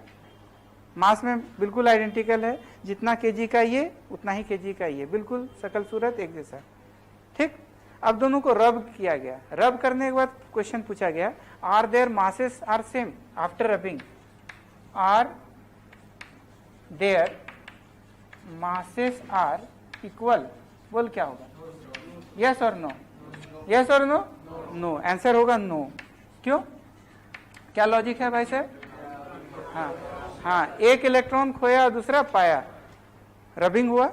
[SPEAKER 1] मास में बिल्कुल आइडेंटिकल है, जितना केजी का ये उतना ही केजी का ये, बिल्कुल शकल सूरत एक जैसा, ठीक। अब दोनों को रब किया गया, रब करने के बाद क्वेश्चन पूछा गया, are their masses are same after rubbing? Are their masses are equal? बोल क्या होगा? यस और नो? यस और नो? नो। आंसर होगा नो। क्यों? क्या लॉजिक है भाई साहब? हाँ, एक इलेक्ट्रॉन खोया दूसरा पाया, रबिंग हुआ,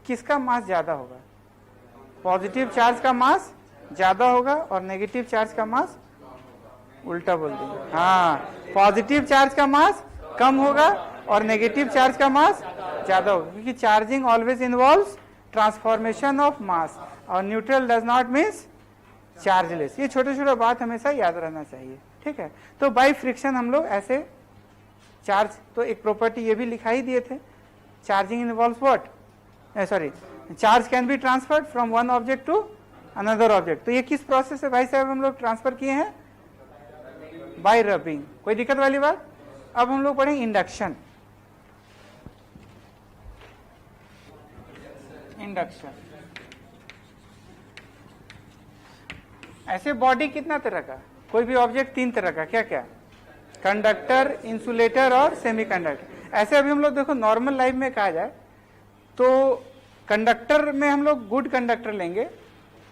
[SPEAKER 1] किसका मास ज्यादा होगा? पॉजिटिव चार्ज का मास ज्यादा होगा और नेगेटिव चार्ज का मास उल्टा बोल देंगे। हाँ, पॉजिटिव चार्ज का मास कम होगा और नेगेटिव चार्ज का मास ज्यादा होगा, क्योंकि charging always involves transformation of mass और neutral does not means chargeless. ये छोटे छोटे बात हमेशा याद रहना चाहिए, ठीक है। तो बाय फ्रिक्शन हम लोग ऐसे चार्ज, तो एक प्रॉपर्टी ये भी लिखा ही दिए थे, charging involves what? Sorry, charge can be transferred from one object to another object. तो ये किस प्रोसेस से भाई साहब हम लोग ट्रांसफर किए हैं? Bye rubbing. कोई दिक्कत वाली बात? अब हम लोग पढ़ेंगे इंडक्शन। इंडक्शन ऐसे बॉडी कितना तरह का? कोई भी ऑब्जेक्ट तीन तरह का, क्या क्या? कंडक्टर, इंसुलेटर और सेमीकंडक्टर। ऐसे अभी हम लोग देखो नॉर्मल लाइफ में कहा जाए तो कंडक्टर में हम लोग गुड कंडक्टर लेंगे,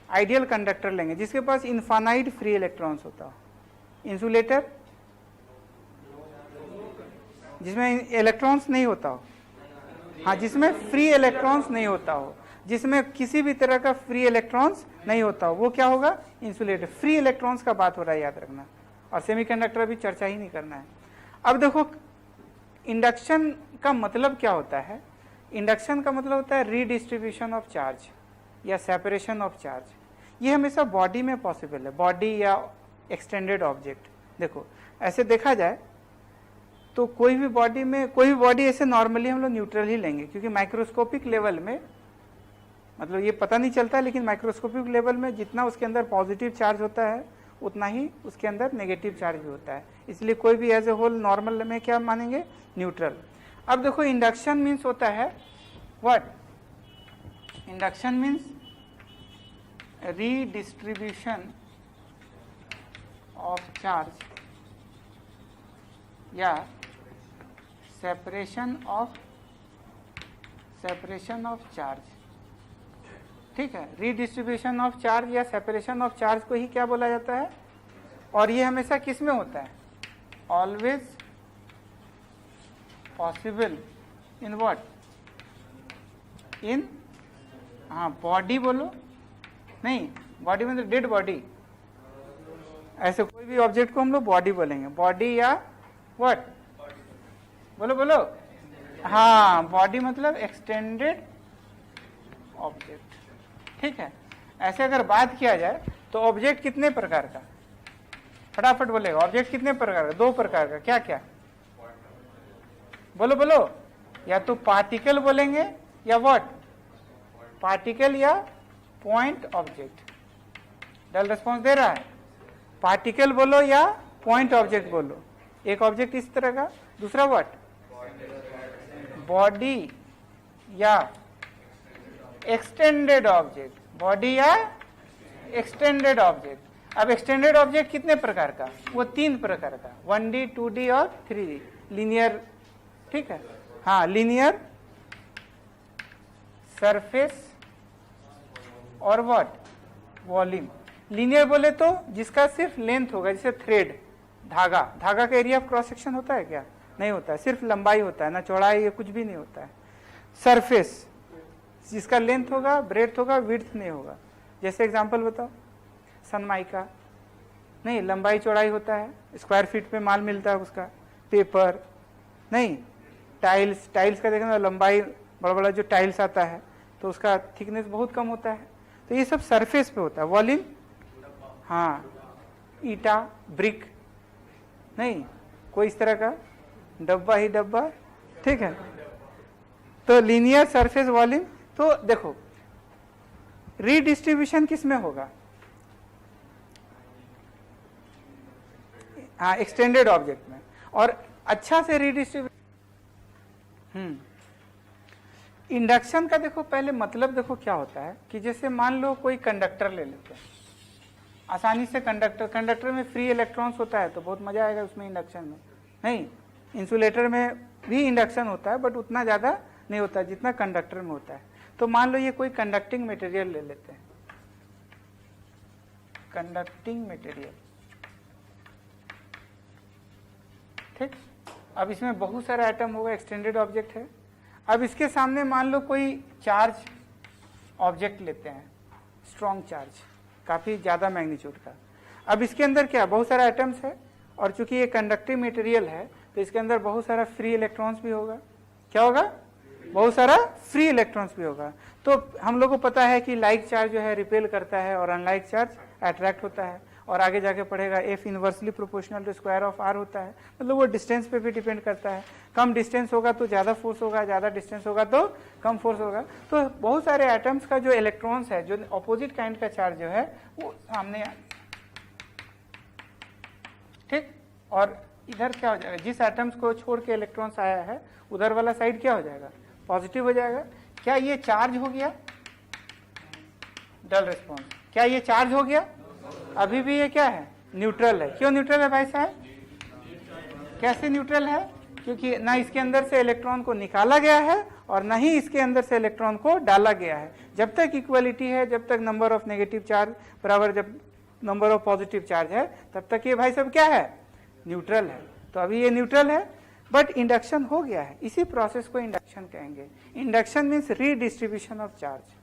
[SPEAKER 1] आइडियल कंडक्टर लेंगे जिसके पास इनफाइनाइट फ्री इलेक्ट्रॉन्स होता हो। इंसुलेटर जिसमें इलेक्ट्रॉन्स नहीं होता हो, हाँ, जिसमें फ्री इलेक्ट्रॉन्स नहीं होता हो, जिसमें किसी भी तरह का फ्री इलेक्ट्रॉन्स नहीं होता हो, वो क्या होगा? इंसुलेटर। फ्री इलेक्ट्रॉन्स का बात हो रहा है, याद रखना। और सेमीकंडक्टर भी चर्चा ही नहीं करना है। अब देखो इंडक्शन का मतलब क्या होता है? इंडक्शन का मतलब होता है रीडिस्ट्रीब्यूशन ऑफ चार्ज या सेपरेशन ऑफ चार्ज। ये हमेशा बॉडी में पॉसिबल है, बॉडी या एक्सटेंडेड ऑब्जेक्ट। देखो ऐसे देखा जाए तो कोई भी बॉडी ऐसे नॉर्मली हम लोग न्यूट्रल ही लेंगे, क्योंकि माइक्रोस्कोपिक लेवल में मतलब ये पता नहीं चलता, लेकिन माइक्रोस्कोपिक लेवल में जितना उसके अंदर पॉजिटिव चार्ज होता है उतना ही उसके अंदर नेगेटिव चार्ज भी होता है। इसलिए कोई भी एज ए होल नॉर्मल में क्या मानेंगे? न्यूट्रल। अब देखो इंडक्शन मीन्स होता है what? Induction means redistribution of charge या सेपरेशन ऑफ चार्ज। ठीक है, रीडिस्ट्रीब्यूशन ऑफ चार्ज या सेपरेशन ऑफ चार्ज को ही क्या बोला जाता है, और ये हमेशा किस में होता है, ऑलवेज पॉसिबल इन व्हाट, इन, हाँ बॉडी बोलो, नहीं बॉडी मतलब डेड बॉडी, ऐसे कोई भी ऑब्जेक्ट को हम लोग बॉडी बोलेंगे, बॉडी या व्हाट, बोलो बोलो, हाँ बॉडी मतलब एक्सटेंडेड ऑब्जेक्ट, ठीक है। ऐसे अगर बात किया जाए तो ऑब्जेक्ट कितने प्रकार का, फटाफट बोलेगा, ऑब्जेक्ट कितने प्रकार का, 2 प्रकार का, क्या क्या, बोलो बोलो, या तो पार्टिकल बोलेंगे या व्हाट, पार्टिकल या पॉइंट ऑब्जेक्ट, डल रिस्पॉन्स दे रहा है, पार्टिकल बोलो या पॉइंट ऑब्जेक्ट बोलो, एक ऑब्जेक्ट इस तरह का, दूसरा व्हाट, बॉडी या एक्सटेंडेड ऑब्जेक्ट, बॉडी या एक्सटेंडेड ऑब्जेक्ट। अब एक्सटेंडेड ऑब्जेक्ट कितने प्रकार का, वो 3 प्रकार का, 1D 2D और 3D, लीनियर, ठीक है, हाँ लीनियर, सरफेस और व्हाट, वॉल्यूम। लीनियर बोले तो जिसका सिर्फ लेंथ होगा, जैसे थ्रेड, धागा, धागा का एरिया ऑफ क्रॉस सेक्शन होता है क्या, नहीं होता है, सिर्फ लंबाई होता है, ना चौड़ाई या कुछ भी नहीं होता है। सरफेस जिसका लेंथ होगा, ब्रेड्थ होगा, विड्थ नहीं होगा, जैसे एग्जांपल बताओ, सनमाइका, नहीं लंबाई चौड़ाई होता है, स्क्वायर फीट पे माल मिलता है उसका, पेपर नहीं, टाइल्स, टाइल्स का देखना लंबाई, बड़ा बड़ा जो टाइल्स आता है तो उसका थिकनेस बहुत कम होता है, तो ये सब सरफेस पे होता है। वॉल्यूम, हाँ ईटा, ब्रिक, नहीं कोई इस तरह का डब्बा ही डब्बा, ठीक है, तो लीनियर, सरफेस, वॉल्यूम। तो देखो रीडिस्ट्रीब्यूशन किस में होगा, हाँ एक्सटेंडेड ऑब्जेक्ट में, और अच्छा से रीडिस्ट्रीब्यूशन। इंडक्शन का देखो पहले मतलब देखो क्या होता है, कि जैसे मान लो कोई कंडक्टर ले लेते हैं, आसानी से कंडक्टर में फ्री इलेक्ट्रॉन्स होता है तो बहुत मजा आएगा उसमें, इंडक्शन में नहीं, इंसुलेटर में भी इंडक्शन होता है बट उतना ज़्यादा नहीं होता जितना कंडक्टर में होता है। तो मान लो ये कोई कंडक्टिंग मटेरियल ले लेते हैं, कंडक्टिंग मटेरियल, ठीक, अब इसमें बहुत सारे एटम होगा, एक्सटेंडेड ऑब्जेक्ट है। अब इसके सामने मान लो कोई चार्ज ऑब्जेक्ट लेते हैं, स्ट्रॉन्ग चार्ज, काफ़ी ज़्यादा मैग्नीट्यूड का। अब इसके अंदर क्या, बहुत सारे एटम्स है, और चूंकि ये कंडक्टिव मटेरियल है तो इसके अंदर बहुत सारा फ्री इलेक्ट्रॉन्स भी होगा, क्या होगा, बहुत सारा फ्री इलेक्ट्रॉन्स भी होगा। तो हम लोग को पता है कि लाइक चार्ज जो है रिपेल करता है और अनलाइक चार्ज अट्रैक्ट होता है, और आगे जाके पढ़ेगा F inversely proportional to square of R होता है, मतलब वो डिस्टेंस पे भी डिपेंड करता है, कम डिस्टेंस होगा तो ज़्यादा फोर्स होगा, ज़्यादा डिस्टेंस होगा तो कम फोर्स होगा। तो बहुत सारे एटम्स का जो इलेक्ट्रॉन्स है, जो अपोजिट काइंड का चार्ज जो है वो सामने, ठीक, और इधर क्या हो जाएगा, जिस एटम्स को छोड़ के इलेक्ट्रॉन्स आया है उधर वाला साइड क्या हो जाएगा, पॉजिटिव हो जाएगा। क्या ये चार्ज हो गया, डल रिस्पॉन्स, क्या ये चार्ज हो गया, अभी भी ये क्या है, न्यूट्रल है। क्यों न्यूट्रल है भाई साहब, कैसे न्यूट्रल है, क्योंकि ना इसके अंदर से इलेक्ट्रॉन को निकाला गया है और ना ही इसके अंदर से इलेक्ट्रॉन को डाला गया है। जब तक इक्वलिटी है, जब तक नंबर ऑफ नेगेटिव चार्ज बराबर जब नंबर ऑफ पॉजिटिव चार्ज है, तब तक ये भाई साहब क्या है, न्यूट्रल है। तो अभी ये न्यूट्रल है, बट इंडक्शन हो गया है, इसी प्रोसेस को इंडक्शन कहेंगे। Induction means redistribution of charge.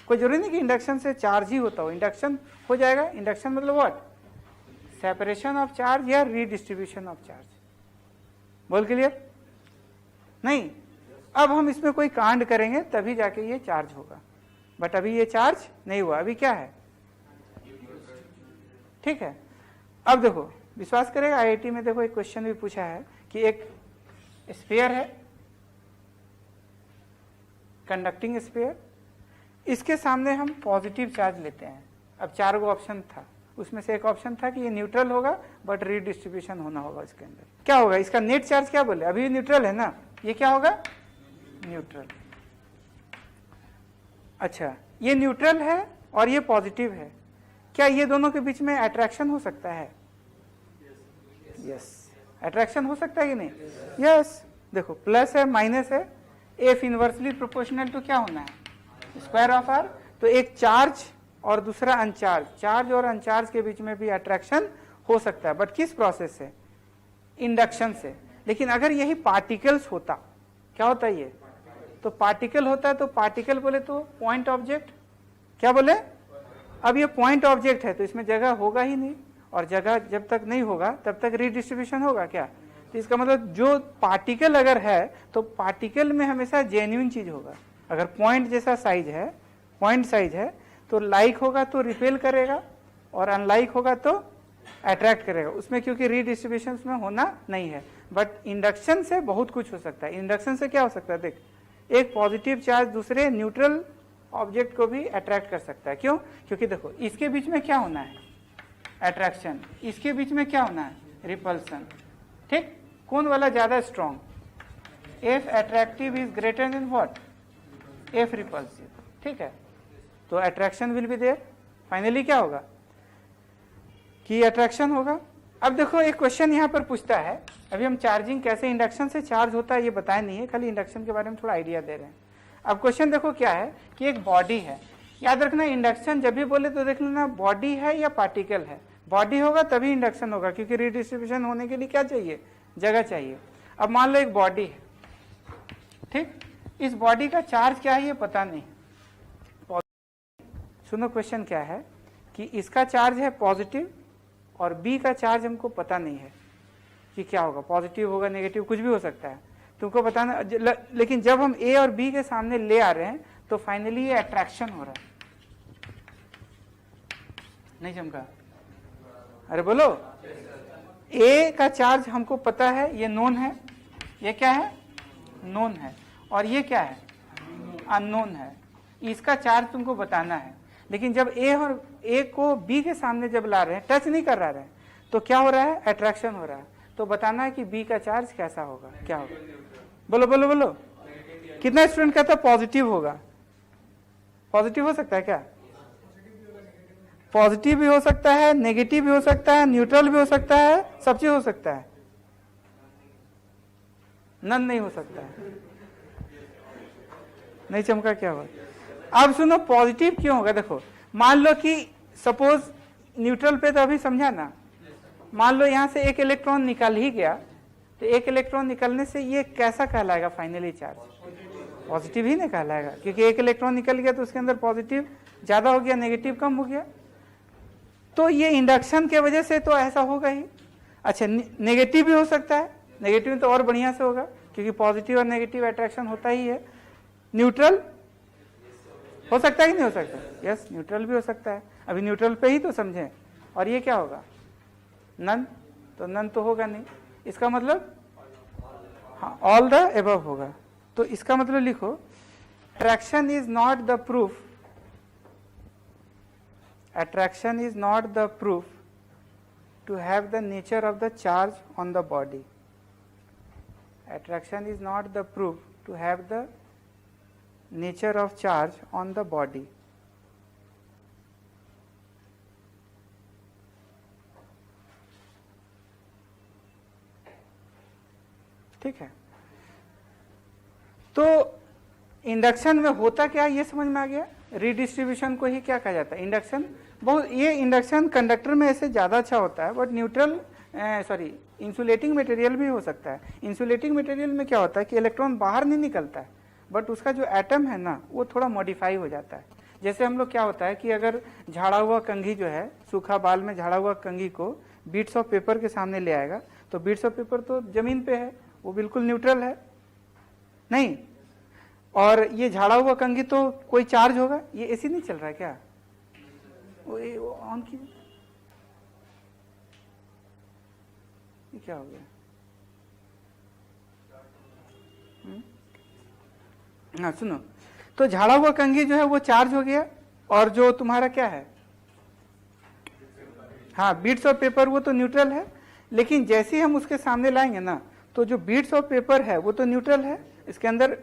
[SPEAKER 1] कोई जरूरी नहीं कि इंडक्शन से चार्ज ही होता हो, इंडक्शन हो जाएगा। इंडक्शन मतलब व्हाट, सेपरेशन ऑफ चार्ज या रीडिस्ट्रीब्यूशन ऑफ चार्ज। बोल क्लियर, नहीं अब हम इसमें कोई कांड करेंगे तभी जाके ये चार्ज होगा, बट अभी ये चार्ज नहीं हुआ, अभी क्या है, ठीक है। अब देखो विश्वास करेगा, आईआईटी में देखो एक क्वेश्चन भी पूछा है कि एक स्फीयर है, कंडक्टिंग स्फीयर, इसके सामने हम पॉजिटिव चार्ज लेते हैं। अब 4 गो ऑप्शन था, उसमें से एक ऑप्शन था कि ये न्यूट्रल होगा बट रीडिस्ट्रीब्यूशन होना होगा इसके अंदर। क्या होगा, इसका नेट चार्ज क्या बोले, अभी न्यूट्रल है ना, ये क्या होगा, न्यूट्रल। अच्छा ये न्यूट्रल है और ये पॉजिटिव है, क्या ये दोनों के बीच में अट्रैक्शन हो सकता है, यस अट्रैक्शन हो सकता है कि नहीं, यस। देखो प्लस है माइनस है, F इनवर्सली प्रोपोर्शनल टू क्या होना है, स्क्वायर ऑफ R। तो एक चार्ज और दूसरा अनचार्ज, चार्ज और अनचार्ज के बीच में भी अट्रैक्शन हो सकता है, बट किस प्रोसेस से? इंडक्शन से। लेकिन अगर यही पार्टिकल्स होता, क्या होता है ये? तो पार्टिकल होता है, तो पार्टिकल बोले तो पॉइंट ऑब्जेक्ट, क्या बोले? अब ये पॉइंट ऑब्जेक्ट है तो इसमें जगह होगा ही नहीं, और जगह जब तक नहीं होगा तब तक रीडिस्ट्रीब्यूशन होगा क्या? तो इसका मतलब जो पार्टिकल अगर है तो पार्टिकल में हमेशा जेन्युइन चीज होगा। अगर पॉइंट जैसा साइज है, पॉइंट साइज है, तो लाइक होगा तो रिपेल करेगा और अनलाइक होगा तो अट्रैक्ट करेगा उसमें, क्योंकि रीडिस्ट्रीब्यूशन उसमें होना नहीं है। बट इंडक्शन से बहुत कुछ हो सकता है। इंडक्शन से क्या हो सकता है? देख, एक पॉजिटिव चार्ज दूसरे न्यूट्रल ऑब्जेक्ट को भी अट्रैक्ट कर सकता है। क्यों? क्योंकि देखो इसके बीच में क्या होना है? अट्रैक्शन। इसके बीच में क्या होना है? रिपल्सन। ठीक, कौन वाला ज्यादा strong? F attractive is greater than what? F repulsive. ठीक है, तो attraction will be there. Finally क्या होगा? कि अट्रैक्शन होगा। अब देखो एक क्वेश्चन यहाँ पर पूछता है, अभी हम चार्जिंग कैसे इंडक्शन से चार्ज होता है ये बताया नहीं है, खाली इंडक्शन के बारे में थोड़ा आइडिया दे रहे हैं। अब क्वेश्चन देखो क्या है कि एक बॉडी है, याद रखना इंडक्शन जब भी बोले तो देख लेना बॉडी है या पार्टिकल है। बॉडी होगा तभी इंडक्शन होगा, क्योंकि रीडिस्ट्रीब्यूशन होने के लिए क्या चाहिए? जगह चाहिए। अब मान लो एक बॉडी है, ठीक, इस बॉडी का चार्ज क्या है ये पता नहीं। सुनो क्वेश्चन क्या है कि इसका चार्ज है पॉजिटिव और बी का चार्ज हमको पता नहीं है कि क्या होगा, पॉजिटिव होगा नेगेटिव कुछ भी हो सकता है, तुमको बताना। लेकिन जब हम ए और बी के सामने ले आ रहे हैं तो फाइनली ये अट्रैक्शन हो रहा है। नहीं चमका? अरे बोलो। ए का चार्ज हमको पता है, ये नोन है, ये क्या है? नोन है। और ये क्या है? अननोन है। इसका चार्ज तुमको बताना है। लेकिन जब ए और ए को बी के सामने जब ला रहे हैं, टच नहीं कर रहा है, तो क्या हो रहा है? अट्रैक्शन हो रहा है। तो बताना है कि बी का चार्ज कैसा होगा, क्या होगा? बोलो बोलो बोलो। कितना स्टूडेंट कहता है पॉजिटिव होगा? पॉजिटिव हो सकता है क्या? पॉजिटिव भी हो सकता है, नेगेटिव भी हो सकता है, न्यूट्रल भी हो सकता है, सब चीज हो सकता है, नन नहीं हो सकता है। नहीं चमका? क्या हुआ? अब सुनो पॉजिटिव क्यों होगा। देखो मान लो कि सपोज न्यूट्रल पे तो अभी समझा ना, मान लो यहां से एक इलेक्ट्रॉन निकल ही गया, तो एक इलेक्ट्रॉन निकलने से ये कैसा कहलाएगा? फाइनली चार्ज पॉजिटिव ही नहीं कहलाएगा, क्योंकि एक इलेक्ट्रॉन निकल गया तो उसके अंदर पॉजिटिव ज्यादा हो गया, नेगेटिव कम हो गया। तो ये इंडक्शन के वजह से तो ऐसा होगा ही। अच्छा, नेगेटिव भी हो सकता है, नेगेटिव तो और बढ़िया से होगा, क्योंकि पॉजिटिव और नेगेटिव अट्रैक्शन होता ही है। न्यूट्रल हो सकता है कि नहीं हो सकता? यस, न्यूट्रल भी हो सकता है। अभी न्यूट्रल पे ही तो समझे। और ये क्या होगा? नन। तो नन तो होगा नहीं, इसका मतलब हाँ ऑल द एबव होगा। तो इसका मतलब लिखो, attraction is not the proof, attraction is not the proof to have the nature of the charge on the body. Attraction is not the proof to have the nature of charge on the body. ठीक है, तो इंडक्शन में होता क्या ये समझ में आ गया। रीडिस्ट्रीब्यूशन को ही क्या कहा जाता है? इंडक्शन। बहुत ये इंडक्शन कंडक्टर में ऐसे ज़्यादा अच्छा होता है, but neutral sorry insulating material भी हो सकता है। इंसुलेटिंग मटेरियल में क्या होता है कि इलेक्ट्रॉन बाहर नहीं निकलता है, बट उसका जो एटम है ना वो थोड़ा मॉडिफाई हो जाता है। जैसे हम लोग क्या होता है कि अगर झाड़ा हुआ कंघी जो है, सूखा बाल में झाड़ा हुआ कंघी को बीट्स ऑफ पेपर के सामने ले आएगा, तो बीट्स ऑफ पेपर तो जमीन पे है, वो बिल्कुल न्यूट्रल है नहीं, और ये झाड़ा हुआ कंघी तो कोई चार्ज होगा। ये ऐसी नहीं चल रहा है क्या? वो ऑन की, ये क्या हो गया? हाँ सुनो, तो झाड़ा हुआ कंघी जो है वो चार्ज हो गया, और जो तुम्हारा क्या है, हाँ बीट्स ऑफ पेपर, वो तो न्यूट्रल है। लेकिन जैसे ही हम उसके सामने लाएंगे ना, तो जो बीट्स ऑफ पेपर है वो तो न्यूट्रल है इसके अंदर।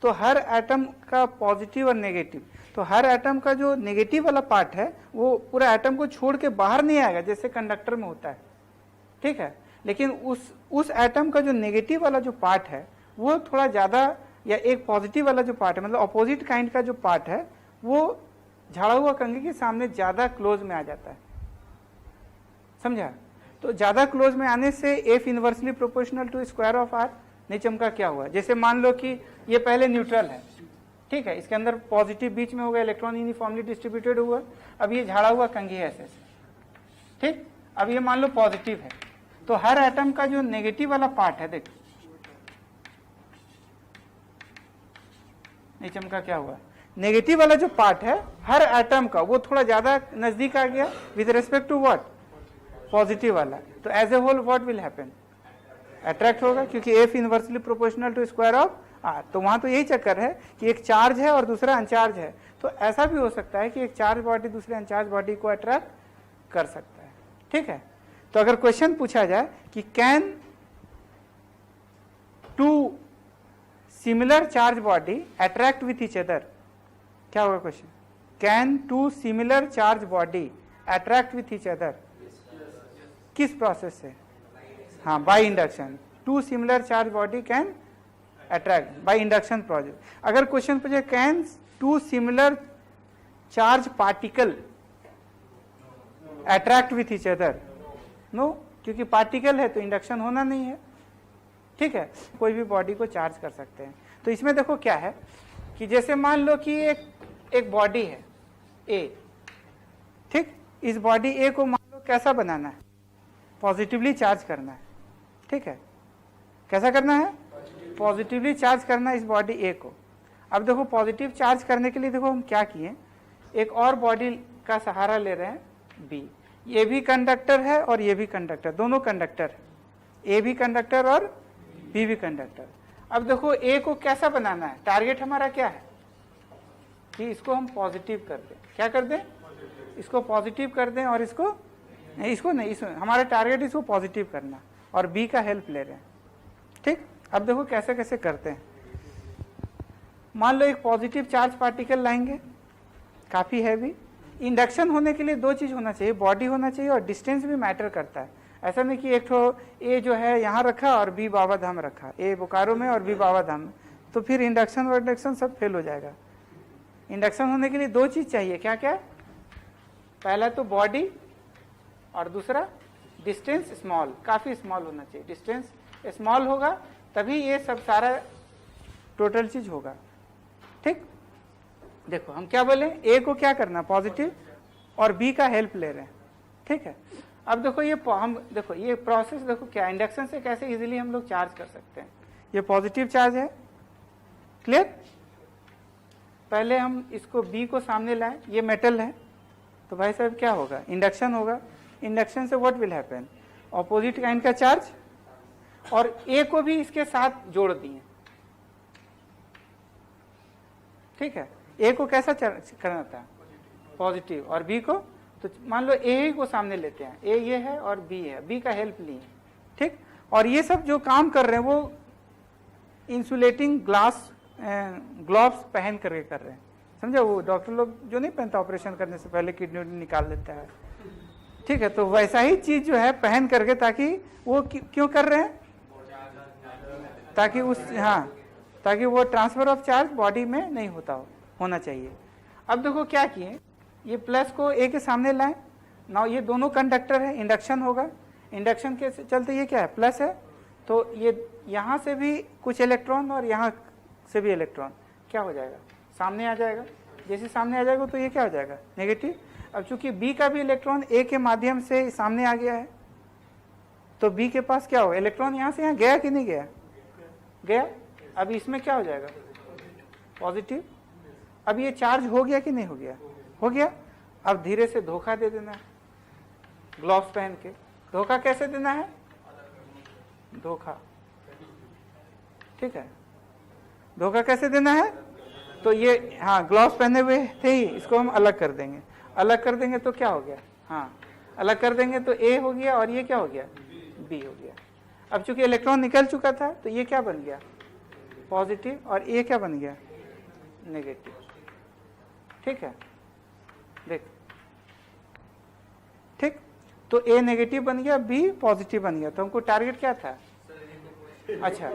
[SPEAKER 1] तो हर एटम का पॉजिटिव और नेगेटिव, तो हर एटम का जो नेगेटिव वाला पार्ट है वो पूरा एटम को छोड़ के बाहर नहीं आएगा जैसे कंडक्टर में होता है, ठीक है। लेकिन उस एटम का जो नेगेटिव वाला जो पार्ट है वो थोड़ा ज्यादा, या एक पॉजिटिव वाला जो पार्ट है, मतलब अपोजिट काइंड का जो पार्ट है, वो झाड़ा हुआ कंघी के सामने ज्यादा क्लोज में आ जाता है, समझा? तो ज्यादा क्लोज में आने से F inversely proportional to square of R. नहीं चमका क्या हुआ, जैसे मान लो कि ये पहले न्यूट्रल है, ठीक है, इसके अंदर पॉजिटिव बीच में होगा, इलेक्ट्रॉन यूनिफॉर्मली डिस्ट्रीब्यूटेड हुआ। अब ये झाड़ा हुआ कंघी है ऐसे, ठीक। अब ये मान लो पॉजिटिव है, तो हर एटम का जो नेगेटिव वाला पार्ट है, देखो नहीं चमका क्या हुआ, नेगेटिव वाला जो पार्ट है हर एटम का, वो थोड़ा ज्यादा नजदीक आ गया with respect to what, positive वाला। तो as a whole what will happen, attract होगा, क्योंकि F inversely proportional to square of R. तो वहां तो यही चक्कर है कि एक चार्ज है और दूसरा अनचार्ज है, तो ऐसा भी हो सकता है कि एक चार्ज बॉडी दूसरे अनचार्ज बॉडी को अट्रैक्ट कर सकता है, ठीक है। तो अगर क्वेश्चन पूछा जाए कि can two similar charge body attract with each other, क्या होगा question, can two similar charge body attract with each other, किस प्रोसेस से, हाँ by induction, two similar charge body can attract by induction process. अगर क्वेश्चन पूछे can two similar charge particle attract with each other, no, क्योंकि पार्टिकल है तो इंडक्शन होना नहीं है, ठीक है। कोई भी बॉडी को चार्ज कर सकते हैं। तो इसमें देखो क्या है कि जैसे मान लो कि एक बॉडी है ए, ठीक, इस बॉडी ए को मान लो कैसा बनाना है, पॉजिटिवली चार्ज करना है, ठीक है, कैसा करना है, पॉजिटिवली चार्ज करना है इस बॉडी ए को। अब देखो पॉजिटिव चार्ज करने के लिए देखो हम क्या किए, एक और बॉडी का सहारा ले रहे हैं बी, ये भी कंडक्टर है और ये भी कंडक्टर, दोनों कंडक्टर है, ए भी कंडक्टर और बी भी कंडक्टर। अब देखो ए को कैसा बनाना है, टारगेट हमारा क्या है कि इसको हम पॉजिटिव कर दें, क्या कर दें, इसको पॉजिटिव कर दें, और इसको नहीं, हमारा टारगेट इसको पॉजिटिव करना, और बी का हेल्प ले रहे हैं, ठीक। अब देखो कैसे कैसे करते हैं, मान लो एक पॉजिटिव चार्ज पार्टिकल लाएंगे, काफी हैवी। इंडक्शन होने के लिए दो चीज होना चाहिए, बॉडी होना चाहिए और डिस्टेंस भी मैटर करता है। ऐसा नहीं कि एक तो ए जो है यहाँ रखा और बी बाबा धाम रखा, ए बोकारो में और बी बाबा धाम में, तो फिर इंडक्शन और इंडक्शन सब फेल हो जाएगा। इंडक्शन होने के लिए दो चीज चाहिए, क्या क्या, पहला तो बॉडी और दूसरा डिस्टेंस स्मॉल, काफी स्मॉल होना चाहिए, डिस्टेंस स्मॉल होगा तभी ये सब सारा टोटल चीज होगा, ठीक। देखो हम क्या बोले, ए को क्या करना पॉजिटिव और बी का हेल्प ले रहे हैं, ठीक है। अब देखो ये हम देखो ये प्रोसेस देखो क्या, इंडक्शन से कैसे इजीली हम लोग चार्ज कर सकते हैं। ये पॉजिटिव चार्ज है, क्लियर। पहले हम इसको बी को सामने लाएं, ये मेटल है, तो भाई साहब क्या होगा, इंडक्शन होगा। इंडक्शन से what will happen, opposite kind का चार्ज, और ए को भी इसके साथ जोड़ दिए, ठीक है। ए को कैसा करना था, पॉजिटिव, और बी को, तो मान लो ए को सामने लेते हैं, ए ये है और बी है, बी का हेल्प लिए, ठीक। और ये सब जो काम कर रहे हैं वो इंसुलेटिंग ग्लव्स पहन करके कर रहे हैं, समझा। वो डॉक्टर लोग जो नहीं पहनता ऑपरेशन करने से पहले किडनी निकाल देता है, ठीक है। तो वैसा ही चीज जो है पहन करके, ताकि वो क्यों कर रहे हैं, ताकि ताकि वो ट्रांसफर ऑफ चार्ज बॉडी में नहीं होना चाहिए। अब देखो क्या किए, ये प्लस को ए के सामने लाए, ना ये दोनों कंडक्टर है, इंडक्शन होगा, इंडक्शन के चलते ये क्या है, प्लस है, तो ये यहाँ से भी कुछ इलेक्ट्रॉन और यहाँ से भी इलेक्ट्रॉन क्या हो जाएगा, सामने आ जाएगा। जैसे सामने आ जाएगा तो ये क्या हो जाएगा, नेगेटिव। अब चूंकि बी का भी इलेक्ट्रॉन ए के माध्यम से सामने आ गया है, तो बी के पास क्या होगा, इलेक्ट्रॉन यहाँ से यहाँ गया कि नहीं गया, गया। अब इसमें क्या हो जाएगा, पॉजिटिव। अब ये चार्ज हो गया कि नहीं हो गया, हो गया। अब धीरे से धोखा दे देना है, ग्लव्स पहन के। धोखा कैसे देना है, धोखा, ठीक है, धोखा कैसे देना है, तो ये हाँ ग्लव्स पहने हुए थे ही, इसको हम अलग कर देंगे, अलग कर देंगे तो क्या हो गया, हाँ अलग कर देंगे तो ए हो गया, और ये क्या हो गया, बी हो गया। अब चूंकि इलेक्ट्रॉन निकल चुका था तो ये क्या बन गया, पॉजिटिव, और ये क्या बन गया, नेगेटिव, ठीक है। देख, ठीक, तो ए नेगेटिव बन गया, बी पॉजिटिव बन गया। तो हमको टारगेट क्या था, अच्छा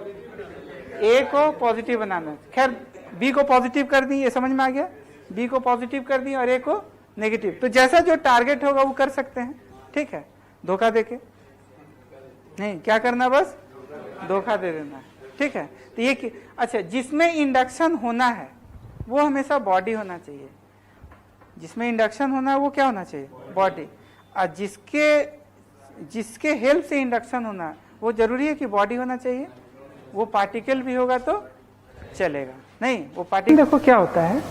[SPEAKER 1] ए को पॉजिटिव बनाना, खैर बी को पॉजिटिव कर दी, ये समझ में आ गया। बी को पॉजिटिव कर दिए और ए को नेगेटिव। तो जैसा जो टारगेट होगा वो कर सकते हैं, ठीक है, धोखा देके नहीं, क्या करना, बस धोखा दे देना है, ठीक है। तो ये अच्छा, जिसमें इंडक्शन होना है वो हमेशा बॉडी होना चाहिए, जिसमें इंडक्शन होना है वो क्या होना चाहिए, बॉडी। और जिसके हेल्प से इंडक्शन होना है वो जरूरी है कि बॉडी होना चाहिए, वो पार्टिकल भी होगा तो चलेगा नहीं, वो पार्टिकल। देखो क्या होता है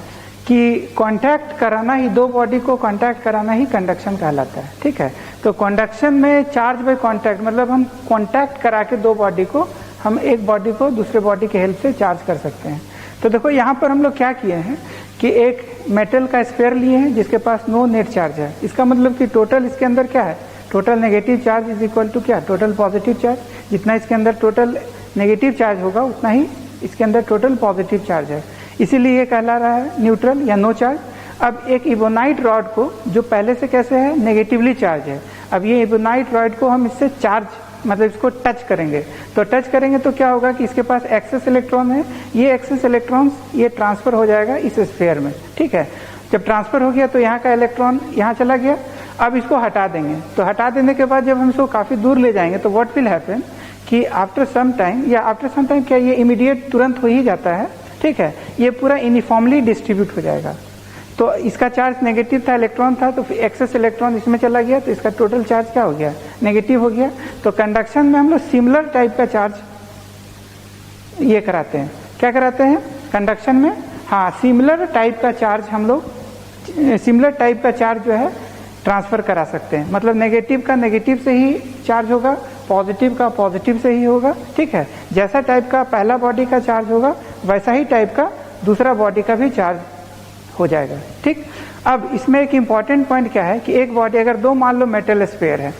[SPEAKER 1] कि कांटेक्ट कराना ही, दो बॉडी को कांटेक्ट कराना ही कंडक्शन कहलाता है, ठीक है। तो कंडक्शन में चार्ज बाय कांटेक्ट, मतलब हम कांटेक्ट करा के दो बॉडी को, हम एक बॉडी को दूसरे बॉडी के हेल्प से चार्ज कर सकते हैं। तो देखो यहाँ पर हम लोग क्या किए हैं कि एक मेटल का स्फीयर लिए हैं जिसके पास नो नेट चार्ज है। इसका मतलब कि टोटल इसके अंदर क्या है, total negative charge is equal to क्या, टोटल पॉजिटिव चार्ज। जितना इसके अंदर टोटल नेगेटिव चार्ज होगा उतना ही इसके अंदर टोटल पॉजिटिव चार्ज है, इसीलिए ये कहला रहा है न्यूट्रल या नो चार्ज। अब एक इबोनाइट रॉड को, जो पहले से कैसे है, नेगेटिवली चार्ज है, अब ये इबोनाइट रॉड को हम इससे चार्ज, मतलब इसको टच करेंगे, तो टच करेंगे तो क्या होगा कि इसके पास एक्सेस इलेक्ट्रॉन है, ये एक्सेस इलेक्ट्रॉन ये ट्रांसफर हो जाएगा इस स्फीयर में, ठीक है। जब ट्रांसफर हो गया तो यहाँ का इलेक्ट्रॉन यहाँ चला गया, अब इसको हटा देंगे, तो हटा देने के बाद जब हम इसको काफी दूर ले जाएंगे तो व्हाट विल हैपन कि आफ्टर सम टाइम, या आफ्टर सम टाइम क्या, ये इमीडिएट तुरंत हो ही जाता है, ठीक है, ये पूरा यूनिफॉर्मली डिस्ट्रीब्यूट हो जाएगा। तो इसका चार्ज नेगेटिव था, इलेक्ट्रॉन था, तो एक्सेस इलेक्ट्रॉन इसमें चला गया, तो इसका टोटल चार्ज क्या हो गया, नेगेटिव हो गया। तो कंडक्शन में हम लोग सिमिलर टाइप का चार्ज ये कराते हैं, क्या कराते हैं कंडक्शन में, हाँ, सिमिलर टाइप का चार्ज हम लोग, सिमिलर टाइप का चार्ज जो है ट्रांसफर करा सकते हैं। मतलब नेगेटिव का नेगेटिव से ही चार्ज होगा, पॉजिटिव का पॉजिटिव से ही होगा, ठीक है। जैसा टाइप का पहला बॉडी का चार्ज होगा वैसा ही टाइप का दूसरा बॉडी का भी चार्ज हो जाएगा, ठीक। अब इसमें एक इम्पॉर्टेंट पॉइंट क्या है कि एक बॉडी, अगर दो मान लो मेटल स्फीयर है,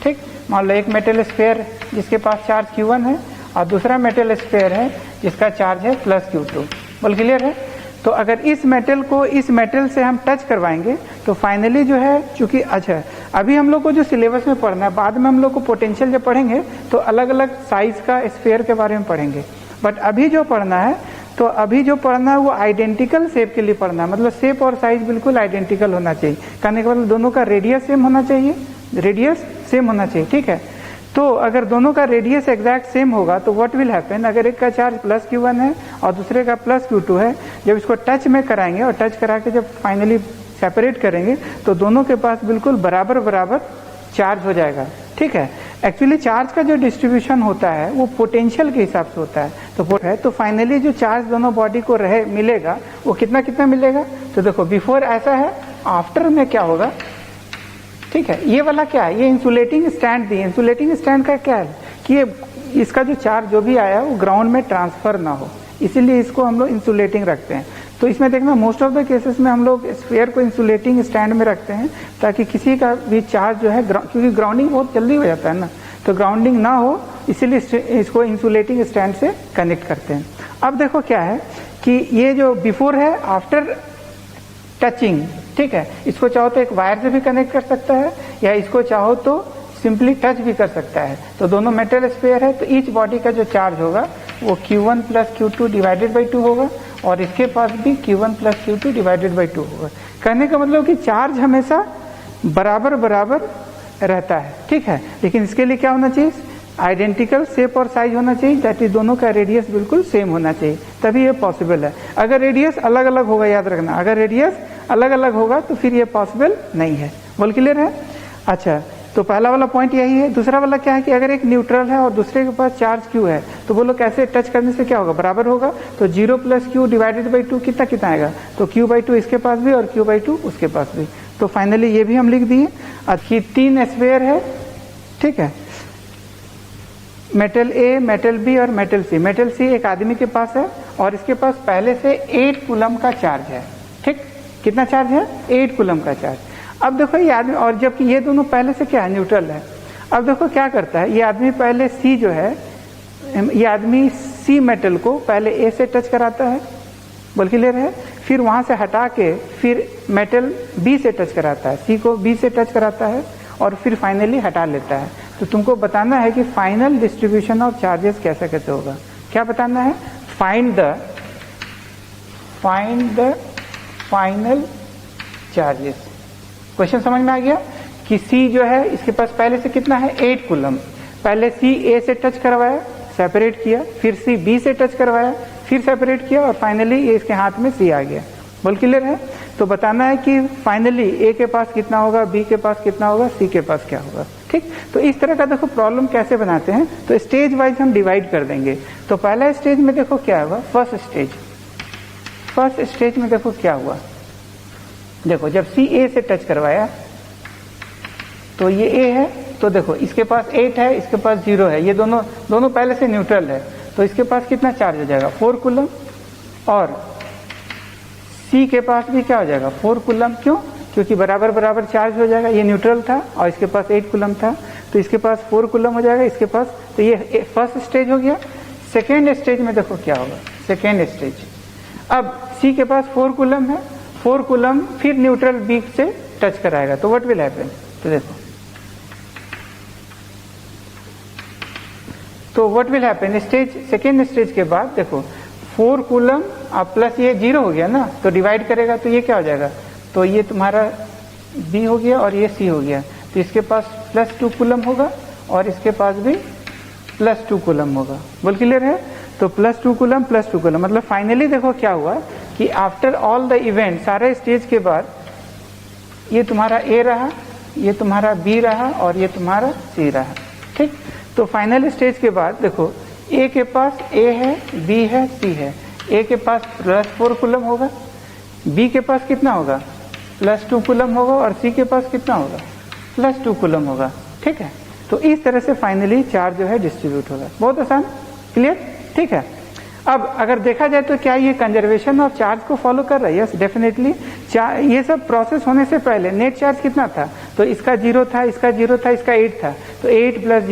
[SPEAKER 1] ठीक, मान लो एक मेटल स्फीयर जिसके पास चार्ज Q1 है और दूसरा मेटल स्फीयर है जिसका चार्ज है प्लस Q2, बोल क्लियर है। तो अगर इस मेटल को इस मेटल से हम टच करवाएंगे तो फाइनली जो है, चूंकि अच्छा अभी हम लोग को जो सिलेबस में पढ़ना है, बाद में हम लोग को पोटेंशियल जब पढ़ेंगे तो अलग अलग साइज का स्फीयर के बारे में पढ़ेंगे, बट अभी जो पढ़ना है, तो अभी जो पढ़ना है वो आइडेंटिकल शेप के लिए पढ़ना है, मतलब शेप और साइज बिल्कुल आइडेंटिकल होना चाहिए। कहने के मतलब दोनों का रेडियस सेम होना चाहिए, रेडियस सेम होना चाहिए, ठीक है। तो अगर दोनों का रेडियस एग्जैक्ट सेम होगा तो व्हाट विल हैपन, अगर एक का चार्ज प्लस Q1 है और दूसरे का प्लस Q2 है, जब इसको टच में कराएंगे और टच करा के जब फाइनली सेपरेट करेंगे तो दोनों के पास बिल्कुल बराबर बराबर चार्ज हो जाएगा, ठीक है। एक्चुअली चार्ज का जो डिस्ट्रीब्यूशन होता है वो पोटेंशियल के हिसाब से होता है, तो फाइनली जो चार्ज दोनों बॉडी को रहे मिलेगा वो कितना कितना मिलेगा। तो देखो बिफोर ऐसा है, आफ्टर में क्या होगा, ठीक है। ये वाला क्या है, ये इंसुलेटिंग स्टैंड दी, इंसुलेटिंग स्टैंड का क्या है कि इसका जो चार्ज जो भी आया वो ग्राउंड में ट्रांसफर ना हो, इसीलिए इसको हम लोग इंसुलेटिंग रखते हैं। तो इसमें देखना मोस्ट ऑफ द केसेस में हम लोग स्फीयर को इंसुलेटिंग स्टैंड में रखते हैं ताकि किसी का भी चार्ज जो है, क्योंकि ग्राउंडिंग बहुत जल्दी हो जाता है ना, तो ग्राउंडिंग ना हो इसीलिए इसको इंसुलेटिंग स्टैंड से कनेक्ट करते हैं। अब देखो क्या है कि ये जो बिफोर है, आफ्टर टचिंग, ठीक है, इसको चाहो तो एक वायर से भी कनेक्ट कर सकता है या इसको चाहो तो सिंपली टच भी कर सकता है। तो दोनों मेटल स्फीयर है, तो ईच बॉडी का जो चार्ज होगा वो Q1 plus Q2 divided by 2 होगा और इसके पास भी Q1 plus Q2 divided by 2 होगा। कहने का मतलब कि चार्ज हमेशा बराबर बराबर रहता है, ठीक है। लेकिन इसके लिए क्या होना चाहिए, आइडेंटिकल शेप और साइज होना चाहिए, दैट इज दोनों का रेडियस बिल्कुल सेम होना चाहिए, तभी ये पॉसिबल है। अगर रेडियस अलग अलग होगा, याद रखना, अगर रेडियस अलग अलग होगा तो फिर ये पॉसिबल नहीं है, बोल क्लियर है। अच्छा, तो पहला वाला पॉइंट यही है। दूसरा वाला क्या है कि अगर एक न्यूट्रल है और दूसरे के पास चार्ज Q है, तो बोलो कैसे टच करने से क्या होगा, बराबर होगा। तो 0 प्लस Q डिवाइडेड बाई 2 कितना कितना आएगा, तो Q/2 इसके पास भी और Q/2 उसके पास भी। तो फाइनली ये भी हम लिख दिए। अब कि 3 स्फीयर है, ठीक है, मेटल A, मेटल B और मेटल C। मेटल C एक आदमी के पास है और इसके पास पहले से 8 कूलम का चार्ज है, ठीक, कितना चार्ज है, 8 कूलम का चार्ज। अब देखो ये आदमी, और जबकि ये दोनों पहले से क्या है, न्यूट्रल है। अब देखो क्या करता है ये आदमी, पहले C जो है, ये आदमी C मेटल को पहले A से टच कराता है, बोल क्लियर है, फिर वहां से हटा के फिर मेटल B से टच कराता है, C को B से टच कराता है और फिर फाइनली हटा लेता है। तो तुमको बताना है कि फाइनल डिस्ट्रीब्यूशन ऑफ चार्जेस कैसे कैसे होगा। क्या बताना है, find the final charges. Question समझ में आ गया कि C जो है इसके पास पहले से कितना है 8 कूलम। पहले C A से टच करवाया, सेपरेट किया, फिर C B से टच करवाया, फिर सेपरेट किया और फाइनली ये इसके हाथ में C आ गया। बोल क्लियर है? तो बताना है कि फाइनली A के पास कितना होगा, B के पास कितना होगा, C के पास क्या होगा। ठीक, तो इस तरह का देखो प्रॉब्लम कैसे बनाते हैं, तो स्टेज वाइज हम डिवाइड कर देंगे। तो पहला स्टेज में देखो क्या हुआ, फर्स्ट स्टेज में देखो क्या हुआ। देखो जब C A से टच करवाया तो ये A है, तो देखो इसके पास 8 है, इसके पास 0 है, ये दोनों पहले से न्यूट्रल है, तो इसके पास कितना चार्ज हो जाएगा 4 कूलम। और C के पास भी क्या हो जाएगा 4 कूलम। क्यों? क्योंकि बराबर बराबर चार्ज हो जाएगा, ये न्यूट्रल था और इसके पास 8 कूलम था, तो इसके पास 4 कूलम हो जाएगा इसके पास। तो ये फर्स्ट स्टेज हो गया। सेकेंड स्टेज में देखो क्या होगा, सेकेंड स्टेज, अब C के पास 4 कूलम है, 4 कूलम फिर न्यूट्रल B से टच कराएगा, तो व्हाट विल हैपन। तो देखो, तो what will happen, second stage के बाद देखो 4 कूलम अब प्लस ये 0 हो गया ना, तो डिवाइड करेगा तो ये क्या हो जाएगा, तो ये तुम्हारा B हो गया और ये C हो गया, तो इसके पास प्लस 2 कूलम होगा और इसके पास भी प्लस 2 कूलम होगा। बोल क्लियर है? तो प्लस 2 कूलम मतलब फाइनली देखो क्या हुआ कि आफ्टर ऑल द इवेंट, सारे स्टेज के बाद ये तुम्हारा A रहा, ये तुम्हारा B रहा और ये तुम्हारा C रहा। ठीक, तो फाइनल स्टेज के बाद देखो A के पास A है, B है, C है। A के पास प्लस 4 कूलम होगा, B के पास कितना होगा प्लस 2 कूलम होगा और C के पास कितना होगा प्लस 2 कूलम होगा। ठीक है, तो इस तरह से फाइनली चार्ज जो है डिस्ट्रीब्यूट होगा। बहुत आसान, क्लियर? ठीक है, अब अगर देखा जाए तो क्या ये कंजर्वेशन ऑफ चार्ज को फॉलो कर रहा है? Yes, definitely. ये सब प्रोसेस होने से पहले नेट चार्ज कितना था, तो इसका 0 था, इसका 0 था, इसका 8 था, तो 8 प्लस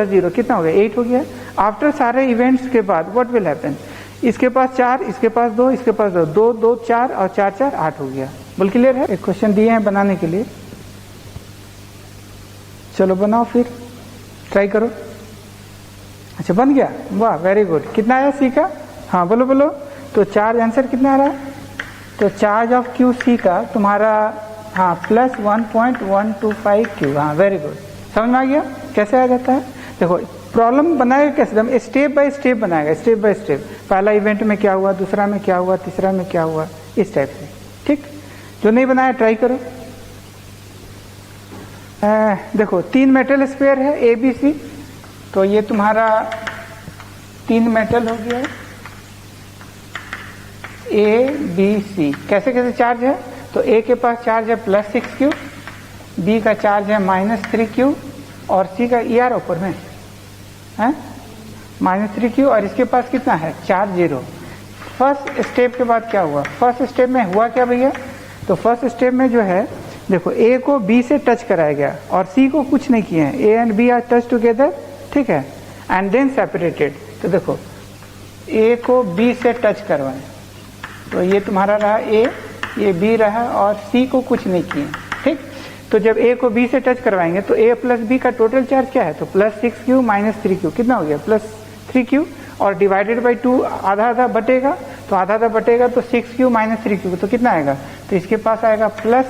[SPEAKER 1] 0 कितना हो गया 8 हो गया। आफ्टर सारे इवेंट्स के बाद व्हाट विल हैपन, इसके पास 4, इसके पास 2, इसके पास 2, 2 4 और 4 4 8 हो गया। बोल क्लियर है? एक क्वेश्चन दिए हैं बनाने के लिए, चलो बनाओ, फिर ट्राई करो। अच्छा बन गया, वाह वेरी गुड। कितना आया C का? हाँ बोलो। तो चार्ज आंसर कितना आ रहा है, तो चार्ज ऑफ क्यू C का तुम्हारा हाँ प्लस 1.125 क्यू। हाँ वेरी गुड, समझ में आ गया कैसे आ जाता है। देखो प्रॉब्लम बनाएगा कैसे, हम स्टेप बाय स्टेप बनाएगा, स्टेप बाय स्टेप। पहला इवेंट में क्या हुआ, दूसरा में क्या हुआ, तीसरा में क्या हुआ, इस टाइप से। ठीक, जो नहीं बनाया ट्राई करो। देखो 3 मेटल स्पेयर है A B C, तो ये तुम्हारा 3 मेटल हो गया A B C। कैसे कैसे चार्ज है, तो A के पास चार्ज है प्लस 6 क्यू, B का चार्ज है माइनस 3 क्यू और C का ER ऊपर में है माइनस 3 क्यू और इसके पास कितना है चार्ज 0। फर्स्ट स्टेप के बाद क्या हुआ, फर्स्ट स्टेप में हुआ क्या भैया, तो फर्स्ट स्टेप में जो है देखो A को B से टच कराया गया और C को कुछ नहीं किए हैं, A and B are touch together. ठीक है, एंड देन सेपरेटेड। तो देखो A को B से टच करवाएं, तो ये तुम्हारा रहा A, ये B रहा और C को कुछ नहीं किए। ठीक, तो जब A को B से टच करवाएंगे तो A प्लस B का टोटल चार्ज क्या है, तो प्लस 6 क्यू माइनस 3 क्यू कितना हो गया प्लस 3 क्यू और डिवाइडेड बाई 2 आधा आधा बटेगा, तो आधा आधा बटेगा तो 6 क्यू माइनस 3 क्यू तो कितना आएगा, तो इसके पास आएगा प्लस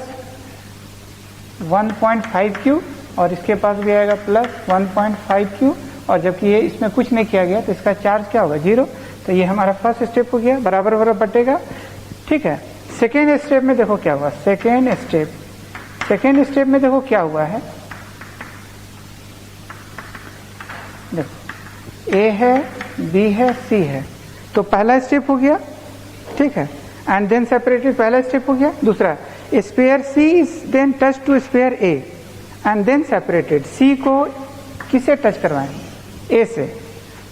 [SPEAKER 1] 1.5 क्यू और इसके पास भी आएगा प्लस 1.5 क्यू और जबकि ये इसमें कुछ नहीं किया गया तो इसका चार्ज क्या होगा 0। तो ये हमारा फर्स्ट स्टेप हो गया, बराबर बराबर बटेगा। ठीक है, सेकेंड स्टेप में देखो क्या हुआ, सेकेंड स्टेप में देखो क्या हुआ है, देखो A है, B है, C है, तो पहला स्टेप हो गया। ठीक है, एंड देन सेपरेटेड, पहला स्टेप हो गया। दूसरा sphere C is then touch to sphere A and then separated. C को किससे टच करवाएंगे, A से,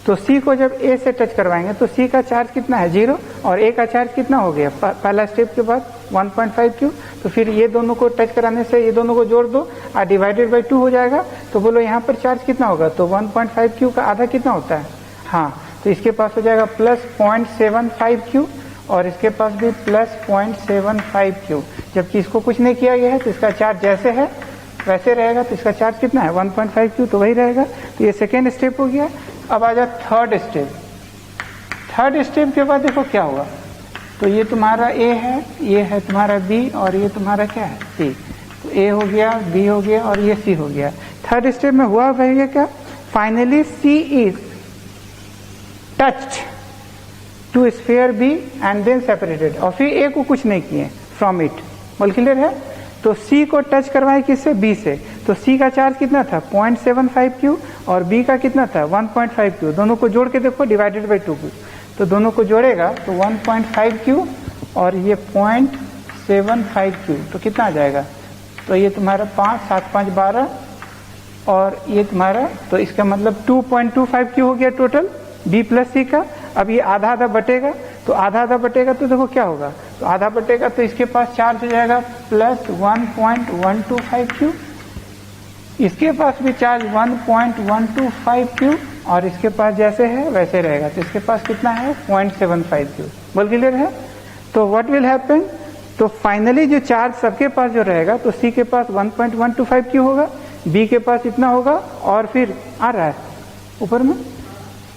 [SPEAKER 1] तो C को जब A से टच करवाएंगे तो C का चार्ज कितना है 0 और A का चार्ज कितना हो गया पहला स्टेप के बाद 1.5 क्यू। तो फिर ये दोनों को टच कराने से ये दोनों को जोड़ दो और डिवाइडेड बाई 2 हो जाएगा, तो बोलो यहाँ पर चार्ज कितना होगा, तो 1.5 क्यू का आधा कितना होता है, हाँ, तो इसके पास हो जाएगा प्लस 0.75 क्यू और इसके पास भी प्लस 0.75 क्यू, जबकि इसको कुछ नहीं किया गया है तो इसका चार्ज जैसे है वैसे रहेगा, तो इसका चार्ज कितना है 1.5 क्यू, तो वही रहेगा। तो ये सेकेंड स्टेप हो गया। अब आ जाए थर्ड स्टेप के बाद देखो क्या हुआ, तो ये तुम्हारा ए है, ये है तुम्हारा बी और ये तुम्हारा क्या है सी। तो ए हो गया, बी हो गया और ये सी हो गया। थर्ड स्टेप में हुआ भैया क्या, finally C is touched to sphere B and then separated, और फिर ए को कुछ नहीं किए फ्रॉम इट। बोल क्लियर है। तो सी को टच करवाए किससे, बी से। तो सी का चार्ज कितना था 0.75 क्यू और बी का कितना था 1.5 क्यू। दोनों को जोड़ के देखो, डिवाइडेड बाई 2 क्यू। तो दोनों को जोड़ेगा तो 1.5 क्यू और ये 0.75 क्यू, तो कितना आ जाएगा, तो ये तुम्हारा 5 7 5 12 और ये तुम्हारा, तो इसका मतलब 2.25 क्यू हो गया टोटल बी प्लस सी का। अब ये आधा आधा बटेगा, तो आधा आधा बटेगा तो देखो क्या होगा, तो आधा बटेगा तो इसके पास चार्ज हो जाएगा प्लस 1.125 क्यू, इसके पास भी चार्ज 1.125 क्यू और इसके पास जैसे है वैसे रहेगा। तो इसके पास कितना है 0.75 क्यू। बोल क्लियर है। तो व्हाट विल हैपन, तो फाइनली जो चार्ज सबके पास जो रहेगा, तो सी के पास 1.125 क्यू होगा, बी के पास इतना होगा और फिर आ रहा है ऊपर में,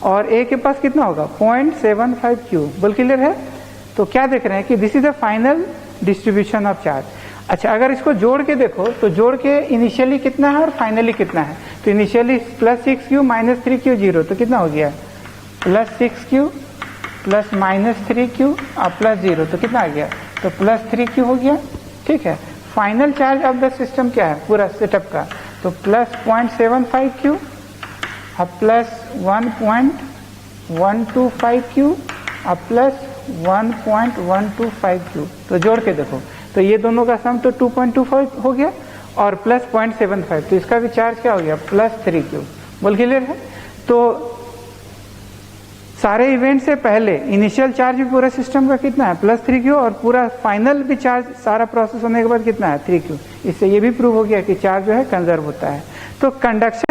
[SPEAKER 1] और ए के पास कितना होगा 0.75 क्यू। बोल क्लियर है। तो क्या देख रहे हैं कि this is the final distribution of charge. अच्छा, अगर इसको जोड़ के देखो तो जोड़ के इनिशियली कितना है और फाइनली कितना है, तो इनिशियली +6q - 3q 0, तो कितना हो गया +6q प्लस -3q और +0, तो कितना आ गया, तो +3q हो गया। ठीक है। Final charge of the system क्या है पूरा सेटअप का, तो +0.75q और +1.125q और +1.125q। तो जोड़ के देखो तो ये दोनों का सम तो 2.25 हो गया और प्लस 0.75, तो इसका भी चार्ज क्या हो गया +3q। बोल क्लियर है। तो सारे इवेंट से पहले इनिशियल चार्ज भी पूरा सिस्टम का कितना है +3q और पूरा फाइनल भी चार्ज सारा प्रोसेस होने के बाद कितना है 3q। इससे ये भी प्रूव हो गया कि चार्ज जो है कंजर्व होता है। तो कंडक्शन